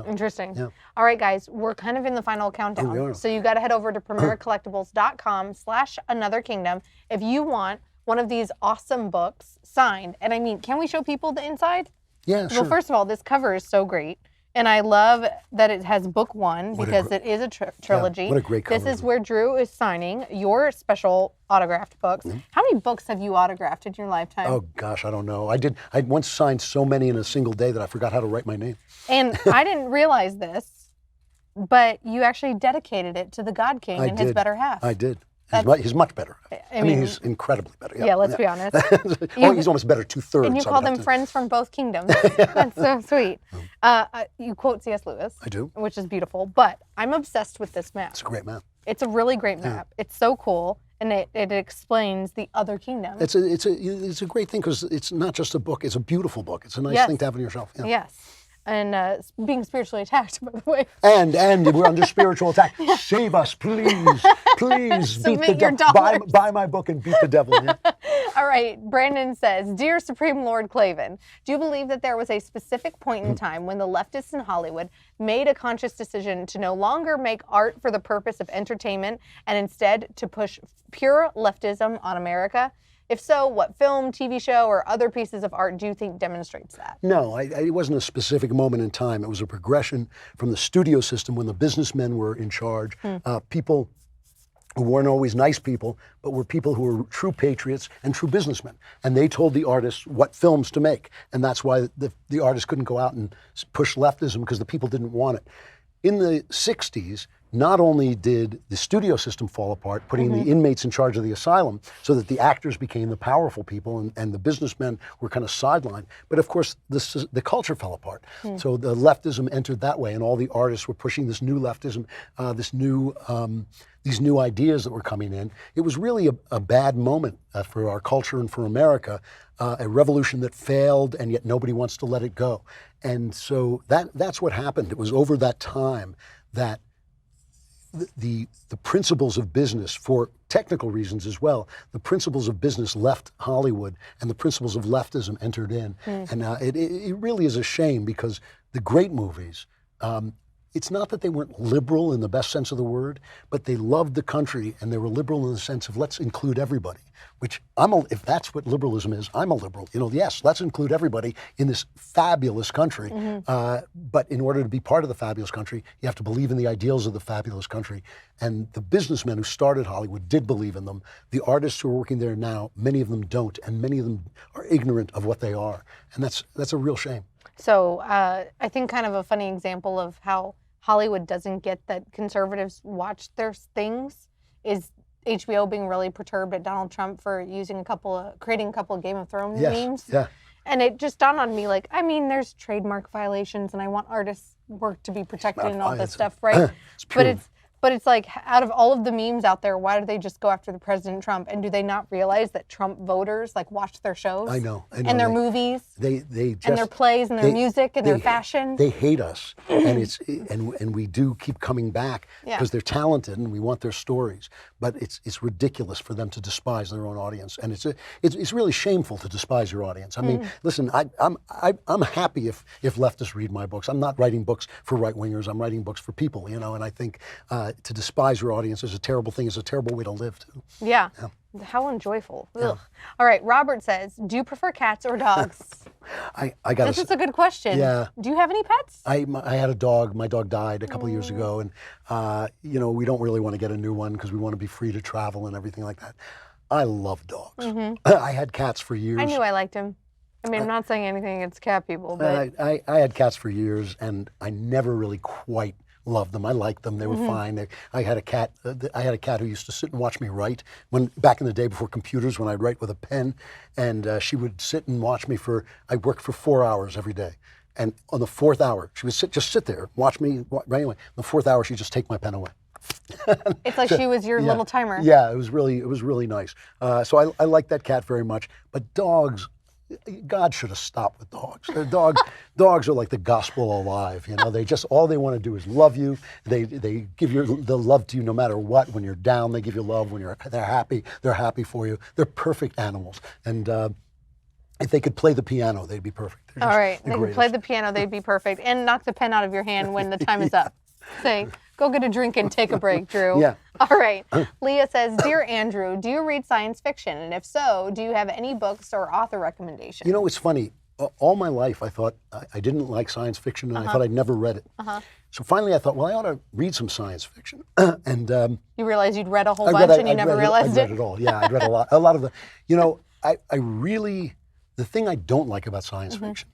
Interesting. Yeah. All right, guys, we're kind of in the final countdown. We are. So you got to head over to premiercollectibles.com/anotherkingdom if you want one of these awesome books signed. And I mean, can we show people the inside? Yeah, sure. Well, first of all, this cover is so great. And I love that it has book one because it is a trilogy. Yeah, what a great cover. This is where Drew is signing your special autographed books. How many books have you autographed in your lifetime? Oh, gosh, I don't know. I once signed so many in a single day that I forgot how to write my name. And I didn't realize this, but you actually dedicated it to the God King and his better half. I did. He's much better. I mean, he's incredibly better. Yeah, let's be honest. He's almost better 2/3. And you call them friends from both kingdoms. That's so sweet. You quote C.S. Lewis. I do. Which is beautiful, but I'm obsessed with this map. It's a great map. It's a really great map. Yeah. It's so cool, and it explains the other kingdoms. It's a great thing because it's not just a book, it's a beautiful book. It's a nice thing to have on your shelf. Yeah. Yes. And being spiritually attacked, by the way. And we're under spiritual attack. Save us, please. Please beat the devil. Buy my book and beat the devil. Yeah. All right. Brandon says, Dear Supreme Lord Klavan, do you believe that there was a specific point in time when the leftists in Hollywood made a conscious decision to no longer make art for the purpose of entertainment and instead to push pure leftism on America? If so, what film, TV show, or other pieces of art do you think demonstrates that? No, it wasn't a specific moment in time. It was a progression from the studio system when the businessmen were in charge. People who weren't always nice people, but were people who were true patriots and true businessmen. And they told the artists what films to make. And that's why the artists couldn't go out and push leftism because the people didn't want it. In the 60s, not only did the studio system fall apart, putting the inmates in charge of the asylum so that the actors became the powerful people and the businessmen were kind of sidelined, but of course the culture fell apart. So the leftism entered that way and all the artists were pushing this new leftism, these new ideas that were coming in. It was really a bad moment for our culture and for America, a revolution that failed and yet nobody wants to let it go. And so that's what happened. It was over that time that the principles of business, for technical reasons as well, the principles of business left Hollywood and the principles of leftism entered in. And it really is a shame because the great movies, it's not that they weren't liberal in the best sense of the word, but they loved the country and they were liberal in the sense of let's include everybody, which if that's what liberalism is, I'm a liberal. Yes, let's include everybody in this fabulous country. But in order to be part of the fabulous country, you have to believe in the ideals of the fabulous country. And the businessmen who started Hollywood did believe in them. The artists who are working there now, many of them don't, and many of them are ignorant of what they are. And that's a real shame. So I think kind of a funny example of how Hollywood doesn't get that conservatives watch their things is HBO being really perturbed at Donald Trump for creating a couple of Game of Thrones memes. Yeah. And it just dawned on me, there's trademark violations and I want artists' work to be protected and all this stuff, right? But it's like, out of all of the memes out there, why do they just go after the President Trump? And do they not realize that Trump voters watch their shows? I know. And their movies. They just, and their plays and their music and their fashion. They hate us, and we do keep coming back because they're talented and we want their stories. But it's ridiculous for them to despise their own audience, and it's really shameful to despise your audience. I mean, listen, I'm happy if leftists read my books. I'm not writing books for right wingers. I'm writing books for people, And I think to despise your audience is a terrible thing. It's a terrible way to live, too. Yeah. How unjoyful. Ugh. All right. Robert says, do you prefer cats or dogs? This is a good question. Yeah. Do you have any pets? I had a dog. My dog died a couple of years ago. And, we don't really want to get a new one because we want to be free to travel and everything like that. I love dogs. I had cats for years. I knew I liked him. I mean, I'm not saying anything against cat people, but... I had cats for years, and I never really quite loved them. I liked them. They were fine. I had a cat. I had a cat who used to sit and watch me write. Back in the day before computers, when I'd write with a pen, and she would sit and watch me I worked for 4 hours every day, and on the 4th hour, she would just sit there, watch me. Right away. On the 4th hour, she'd just take my pen away. It's like she was your little timer. Yeah, it was really nice. So I like that cat very much. But dogs. God should have stopped with dogs. Dogs are like the gospel alive. They just all they want to do is love you. They give the love to you no matter what. When you're down, they give you love. When they're happy for you. They're perfect animals. And if they could play the piano, they'd be perfect. All right, they could play the piano, they'd be perfect, and knock the pen out of your hand when the time is up. Say, go get a drink and take a break, Drew. Yeah. All right. Leah says, Dear Andrew, do you read science fiction? And if so, do you have any books or author recommendations? It's funny. All my life, I thought I didn't like science fiction, and I thought I'd never read it. So finally, I thought, well, I ought to read some science fiction. And you realized you'd read a whole bunch, and you never realized it? I read it all. Yeah, I read a lot. A lot of the. I really. The thing I don't like about science fiction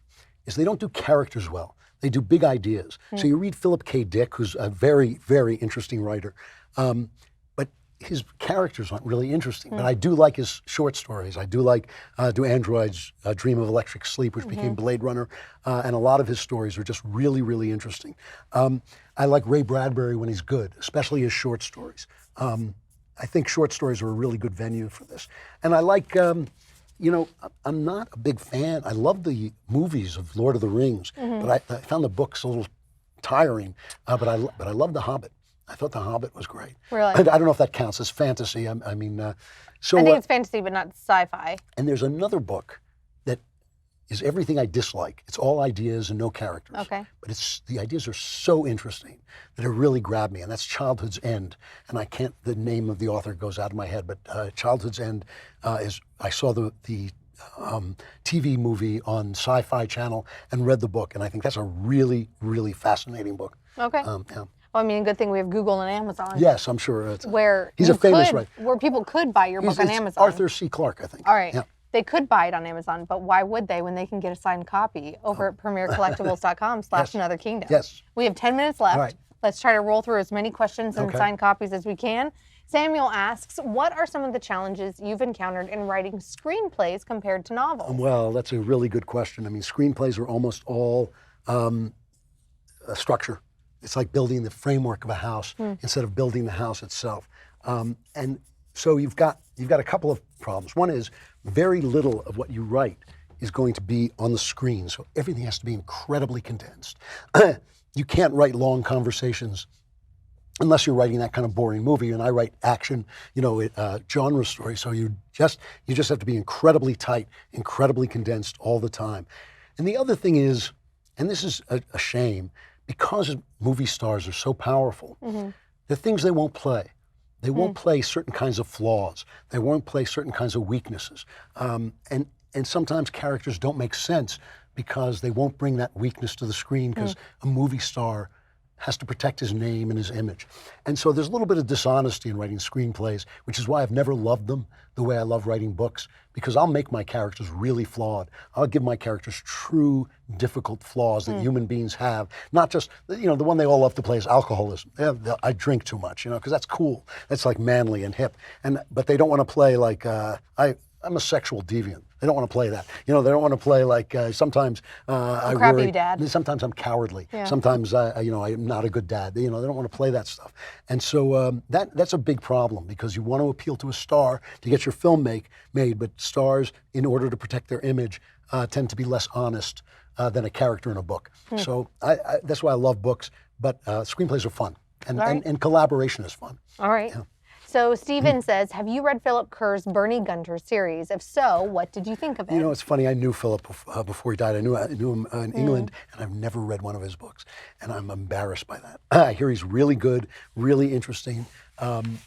is they don't do characters well. They do big ideas. So you read Philip K. Dick, who's a very, very interesting writer, but his characters aren't really interesting. But I do like his short stories. I do like Do Androids Dream of Electric Sleep, which became Blade Runner, and a lot of his stories are just really, really interesting. I like Ray Bradbury when he's good, especially his short stories. I think short stories are a really good venue for this. And I like, you know, I'm not a big fan. I love the movies of Lord of the Rings, but I found the books a little tiring. But I love The Hobbit. I thought The Hobbit was great. Really? I don't know if that counts as fantasy. I mean, so I think it's fantasy, but not sci-fi. and there's another book that is everything I dislike. It's all ideas and no characters. Okay. But the ideas are so interesting that it really grabbed me, and that's Childhood's End. And I can't, the name of the author goes out of my head, but Childhood's End is, I saw the TV movie on Sci-Fi Channel and read the book, and I think that's a really, really fascinating book. Okay. Yeah. Well, I mean, good thing we have Google and Amazon. Yes, I'm sure. It's, Where he's you a famous could, writer. where people could buy your book on It's Amazon. Arthur C. Clarke, I think. All right. Yeah. They could buy it on Amazon, but why would they when they can get a signed copy over at premiercollectibles.com/Another Kingdom? Yes. We have 10 minutes left. All right. Let's try to roll through as many questions and Okay. signed copies as we can. Samuel asks, what are some of the challenges you've encountered in writing screenplays compared to novels? Well, that's a really good question. I mean, screenplays are almost all a structure. It's like building the framework of a house instead of building the house itself. And so you've got a couple of problems. One is very little of what you write is going to be on the screen, so everything has to be incredibly condensed. You can't write long conversations unless you're writing that kind of boring movie. And I write action, genre stories, so you just have to be incredibly tight, incredibly condensed all the time. And the other thing is, and this is a shame, because movie stars are so powerful, there are things they won't play. They won't play certain kinds of flaws. They won't play certain kinds of weaknesses. And sometimes characters don't make sense because they won't bring that weakness to the screen because a movie star has to protect his name and his image. And so there's a little bit of dishonesty in writing screenplays, which is why I've never loved them the way I love writing books, because I'll make my characters really flawed. I'll give my characters true, difficult flaws that human beings have. Not just, the one they all love to play is alcoholism. I drink too much, because that's cool. That's like manly and hip. But they don't want to play like, I'm a sexual deviant. They don't want to play that. They don't want to play like sometimes I crappy worry. dad. Sometimes I'm cowardly. Yeah. Sometimes I'm not a good dad. They don't want to play that stuff. And so that's a big problem because you want to appeal to a star to get your film made, but stars, in order to protect their image, tend to be less honest than a character in a book. So that's why I love books. But screenplays are fun, and collaboration is fun. All right. Yeah. So Stephen says, have you read Philip Kerr's Bernie Gunter series? If so, what did you think of it? It's funny. I knew Philip before he died. I knew him in England, and I've never read one of his books, and I'm embarrassed by that. I hear he's really good, really interesting, and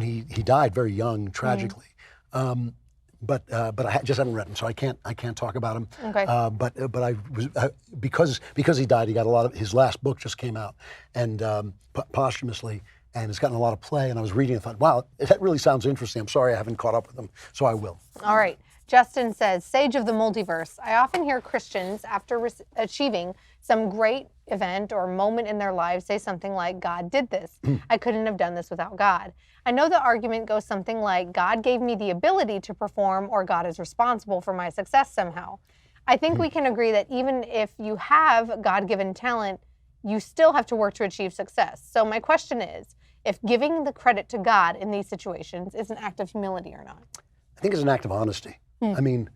he died very young, tragically. But I just haven't read him, so I can't talk about him. Okay. But I was because he died. He got a lot of his last book just came out, and posthumously. And it's gotten a lot of play, and I was reading and thought, wow, that really sounds interesting. I'm sorry I haven't caught up with them, so I will. All right. Justin says, Sage of the Multiverse. I often hear Christians, after achieving some great event or moment in their lives, say something like, God did this. I couldn't have done this without God. I know the argument goes something like, God gave me the ability to perform, or God is responsible for my success somehow. I think we can agree that even if you have God-given talent, you still have to work to achieve success. So my question is, if giving the credit to God in these situations is an act of humility or not? I think it's an act of honesty. I mean,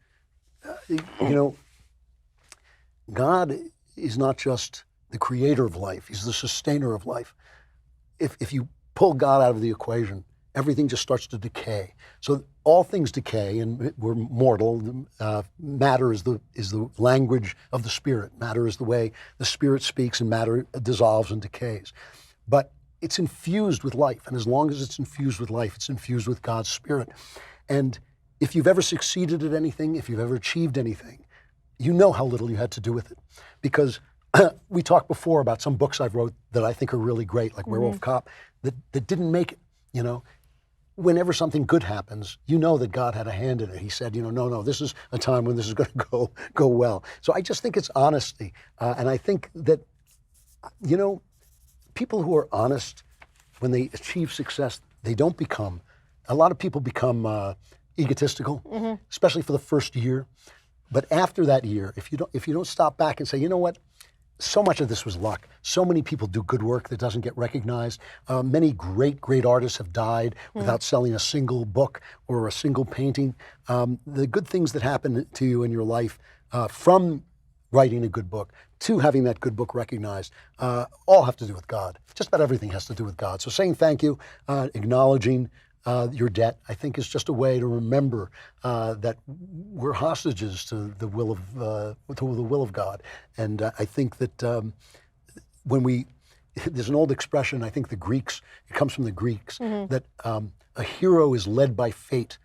God is not just the creator of life, he's the sustainer of life. If you pull God out of the equation, everything just starts to decay. So all things decay, and we're mortal. Matter is the language of the spirit. Matter is the way the spirit speaks, and matter dissolves and decays. But it's infused with life, and as long as it's infused with life, it's infused with God's spirit. And if you've ever succeeded at anything, if you've ever achieved anything, you know how little you had to do with it. Because we talked before about some books I've wrote that I think are really great, like Werewolf Cop, that didn't make it, whenever something good happens, you know that God had a hand in it. He said, no, this is a time when this is going to go well. So I just think it's honesty. And I think that, people who are honest, when they achieve success, they don't become, a lot of people become egotistical, especially for the first year. But after that year, if you don't stop back and say, you know what, so much of this was luck. So many people do good work that doesn't get recognized. Many great artists have died without selling a single book or a single painting. The good things that happen to you in your life from writing a good book to having that good book recognized all have to do with God. Just about everything has to do with God. So saying thank you, acknowledging your debt, I think, is just a way to remember that we're hostages to the will of God. And I think that there's an old expression, I think it comes from the Greeks, that a hero is led by fate.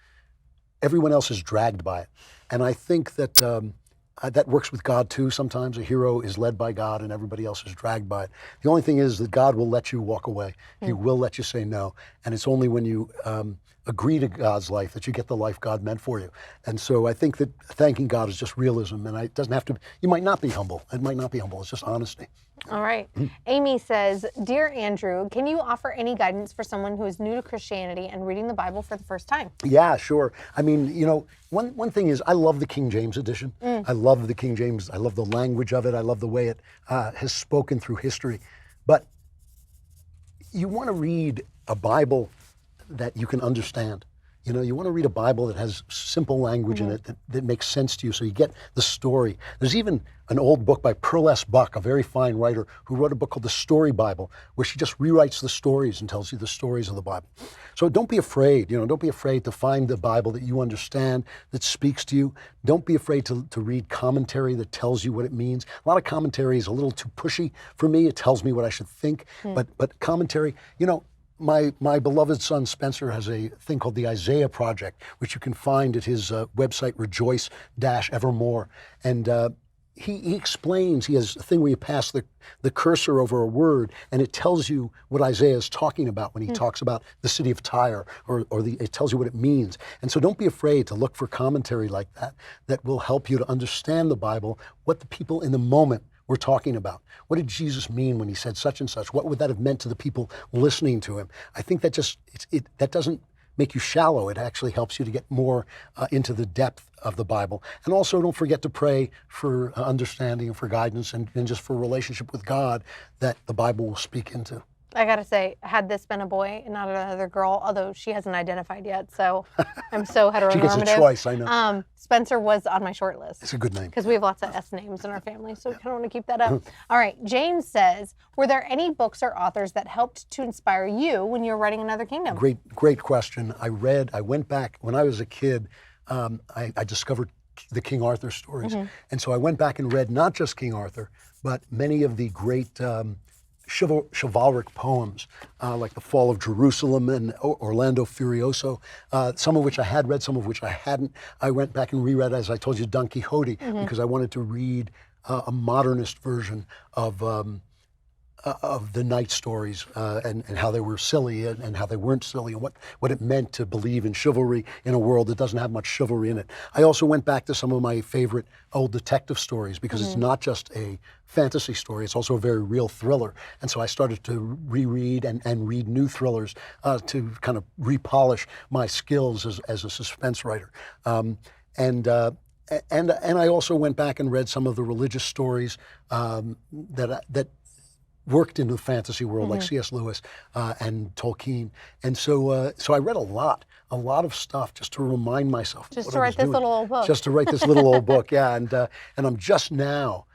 Everyone else is dragged by it. And I think that that works with God too. Sometimes a hero is led by God and everybody else is dragged by it. The only thing is that God will let you walk away. He will let you say no. And it's only when you agree to God's life that you get the life God meant for you. And so I think that thanking God is just realism. And it doesn't have to, you might not be humble. It might not be humble. It's just honesty. All right. Amy says, Dear Andrew, can you offer any guidance for someone who is new to Christianity and reading the Bible for the first time? Yeah, sure. I mean, one thing is I love the King James edition. I love the King James. I love the language of it. I love the way it has spoken through history. But you want to read a Bible that you can understand. You want to read a Bible that has simple language in it that makes sense to you, so you get the story. There's even an old book by Pearl S. Buck, a very fine writer, who wrote a book called The Story Bible, where she just rewrites the stories and tells you the stories of the Bible. So don't be afraid, don't be afraid to find the Bible that you understand, that speaks to you. Don't be afraid to read commentary that tells you what it means. A lot of commentary is a little too pushy for me. It tells me what I should think, but commentary, My beloved son Spencer has a thing called the Isaiah Project, which you can find at his website, rejoice-evermore. And he explains, he has a thing where you pass the cursor over a word, and it tells you what Isaiah is talking about when he talks about the city of Tyre, or it tells you what it means. And so don't be afraid to look for commentary like that will help you to understand the Bible, what the people in the moment we're talking about. What did Jesus mean when he said such and such? What would that have meant to the people listening to him? I think that that doesn't make you shallow. It actually helps you to get more into the depth of the Bible. And also don't forget to pray for understanding and for guidance and just for a relationship with God that the Bible will speak into. I gotta say, had this been a boy and not another girl, although she hasn't identified yet, so I'm so heteronormative. She gets a choice, I know. Spencer was on my short list. It's a good name. Because we have lots of S names in our family, so we kind of want to keep that up. All right, James says, were there any books or authors that helped to inspire you when you were writing Another Kingdom? Great question. I went back, when I was a kid, I discovered the King Arthur stories. And so I went back and read not just King Arthur, but many of the great chivalric poems, like The Fall of Jerusalem and Orlando Furioso, some of which I had read, some of which I hadn't. I went back and reread, as I told you, Don Quixote, because I wanted to read a modernist version of the knight stories and how they were silly and how they weren't silly, and what it meant to believe in chivalry in a world that doesn't have much chivalry in it. I also went back to some of my favorite old detective stories, because it's not just a fantasy story, it's also a very real thriller. And so I started to reread and read new thrillers to kind of repolish my skills as a suspense writer. And I also went back and read some of the religious stories that worked in the fantasy world, like C.S. Lewis and Tolkien. And so I read a lot of stuff just to remind myself. Just to write this little old book. Just to write this little old book, yeah. And I'm just now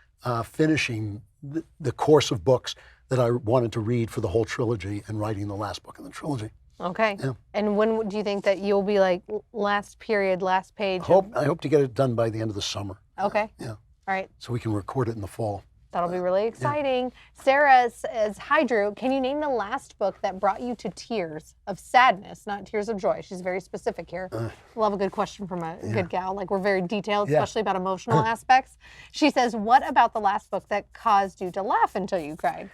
finishing the course of books that I wanted to read for the whole trilogy and writing the last book in the trilogy. Okay. Yeah. And when do you think that you'll be like last period, last page? I hope to get it done by the end of the summer. Okay. Yeah. All right. So we can record it in the fall. That'll be really exciting. Yeah. Sarah says, hi, Drew. Can you name the last book that brought you to tears of sadness, not tears of joy? She's very specific here. Love a good question from a good gal. Like, we're very detailed, especially about emotional aspects. She says, what about the last book that caused you to laugh until you cried?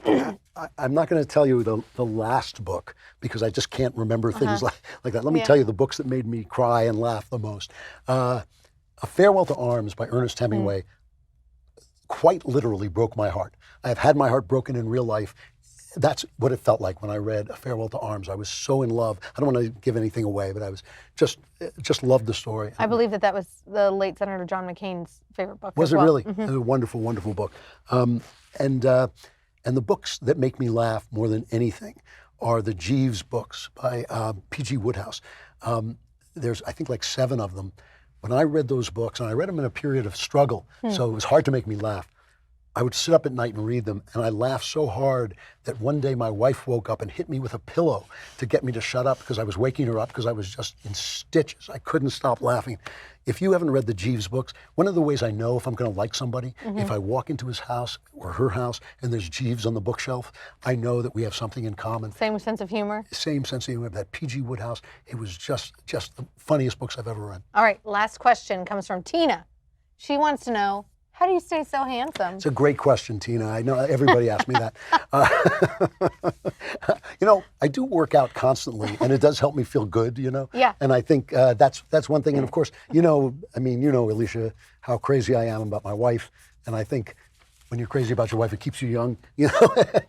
I'm not going to tell you the last book because I just can't remember things like that. Let me tell you the books that made me cry and laugh the most. A Farewell to Arms by Ernest Hemingway quite literally broke my heart. I have had my heart broken in real life. That's what it felt like when I read A Farewell to Arms. I was so in love. I don't want to give anything away, but I was just loved the story. I believe that was the late Senator John McCain's favorite book. Was it really? It was a wonderful, wonderful book. And the books that make me laugh more than anything are the Jeeves books by P.G. Wodehouse. There's, I think, like 7 of them. When I read those books, and I read them in a period of struggle, so it was hard to make me laugh, I would sit up at night and read them, and I laughed so hard that one day my wife woke up and hit me with a pillow to get me to shut up because I was waking her up because I was just in stitches. I couldn't stop laughing. If you haven't read the Jeeves books, one of the ways I know if I'm going to like somebody, if I walk into his house or her house and there's Jeeves on the bookshelf, I know that we have something in common. Same sense of humor? Same sense of humor. That P.G. Wodehouse, it was just the funniest books I've ever read. All right, last question comes from Tina. She wants to know, how do you stay so handsome? It's a great question, Tina. I know everybody asks me that. I do work out constantly, and it does help me feel good, Yeah. And I think that's one thing. And of course, Alicia, how crazy I am about my wife. And I think when you're crazy about your wife, it keeps you young,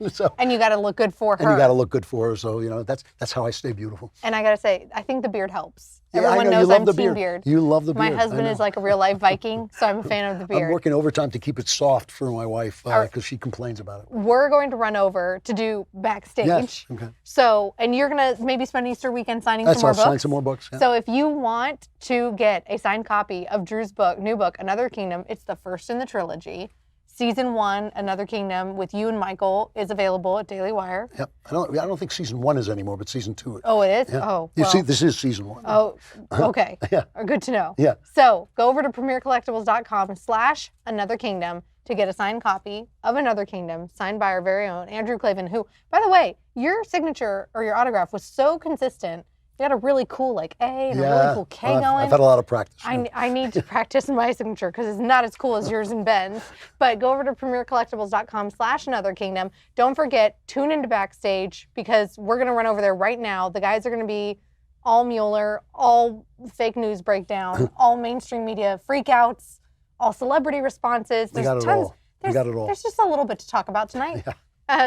So, and you got to look good for her. And you got to look good for her. So, that's how I stay beautiful. And I got to say, I think the beard helps. Yeah, Everyone I know, knows you love I'm the team beard. beard. You love the beard. My husband is like a real life Viking, so I'm a fan of the beard. I'm working overtime to keep it soft for my wife because she complains about it. We're going to run over to do backstage. Yes. Okay. So, and you're going to maybe spend Easter weekend signing some more books. I'll sign some more books. Yeah. So if you want to get a signed copy of Drew's new book, Another Kingdom, it's the first in the trilogy. Season 1, Another Kingdom, with you and Michael, is available at Daily Wire. Yep. I don't think season 1 is anymore, but season 2 is. Oh, it is? Yeah. Oh, You well. see, this is season 1. Oh, okay. Yeah. Good to know. Yeah. So go over to premiercollectibles.com/Another Kingdom to get a signed copy of Another Kingdom, signed by our very own Andrew Klavan, who, by the way, your signature or your autograph was so consistent. You had a really cool A and a really cool K going. I've had a lot of practice. I need to practice my signature because it's not as cool as yours and Ben's. But go over to premiercollectibles.com/Another Kingdom. Don't forget, tune into Backstage because we're going to run over there right now. The guys are going to be all Mueller, all fake news breakdown, all mainstream media freakouts, all celebrity responses. We got it all. There's just a little bit to talk about tonight. Yeah.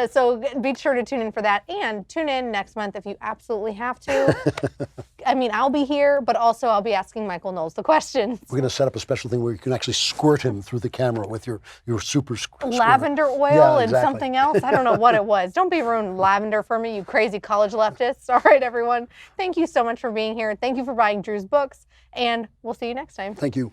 So be sure to tune in for that, and tune in next month if you absolutely have to. I mean, I'll be here, but also I'll be asking Michael Knowles the questions. We're going to set up a special thing where you can actually squirt him through the camera with your super squirter. Lavender oil and something else. I don't know what it was. Don't be ruining lavender for me, you crazy college leftists. All right, everyone. Thank you so much for being here. Thank you for buying Drew's books, and we'll see you next time. Thank you.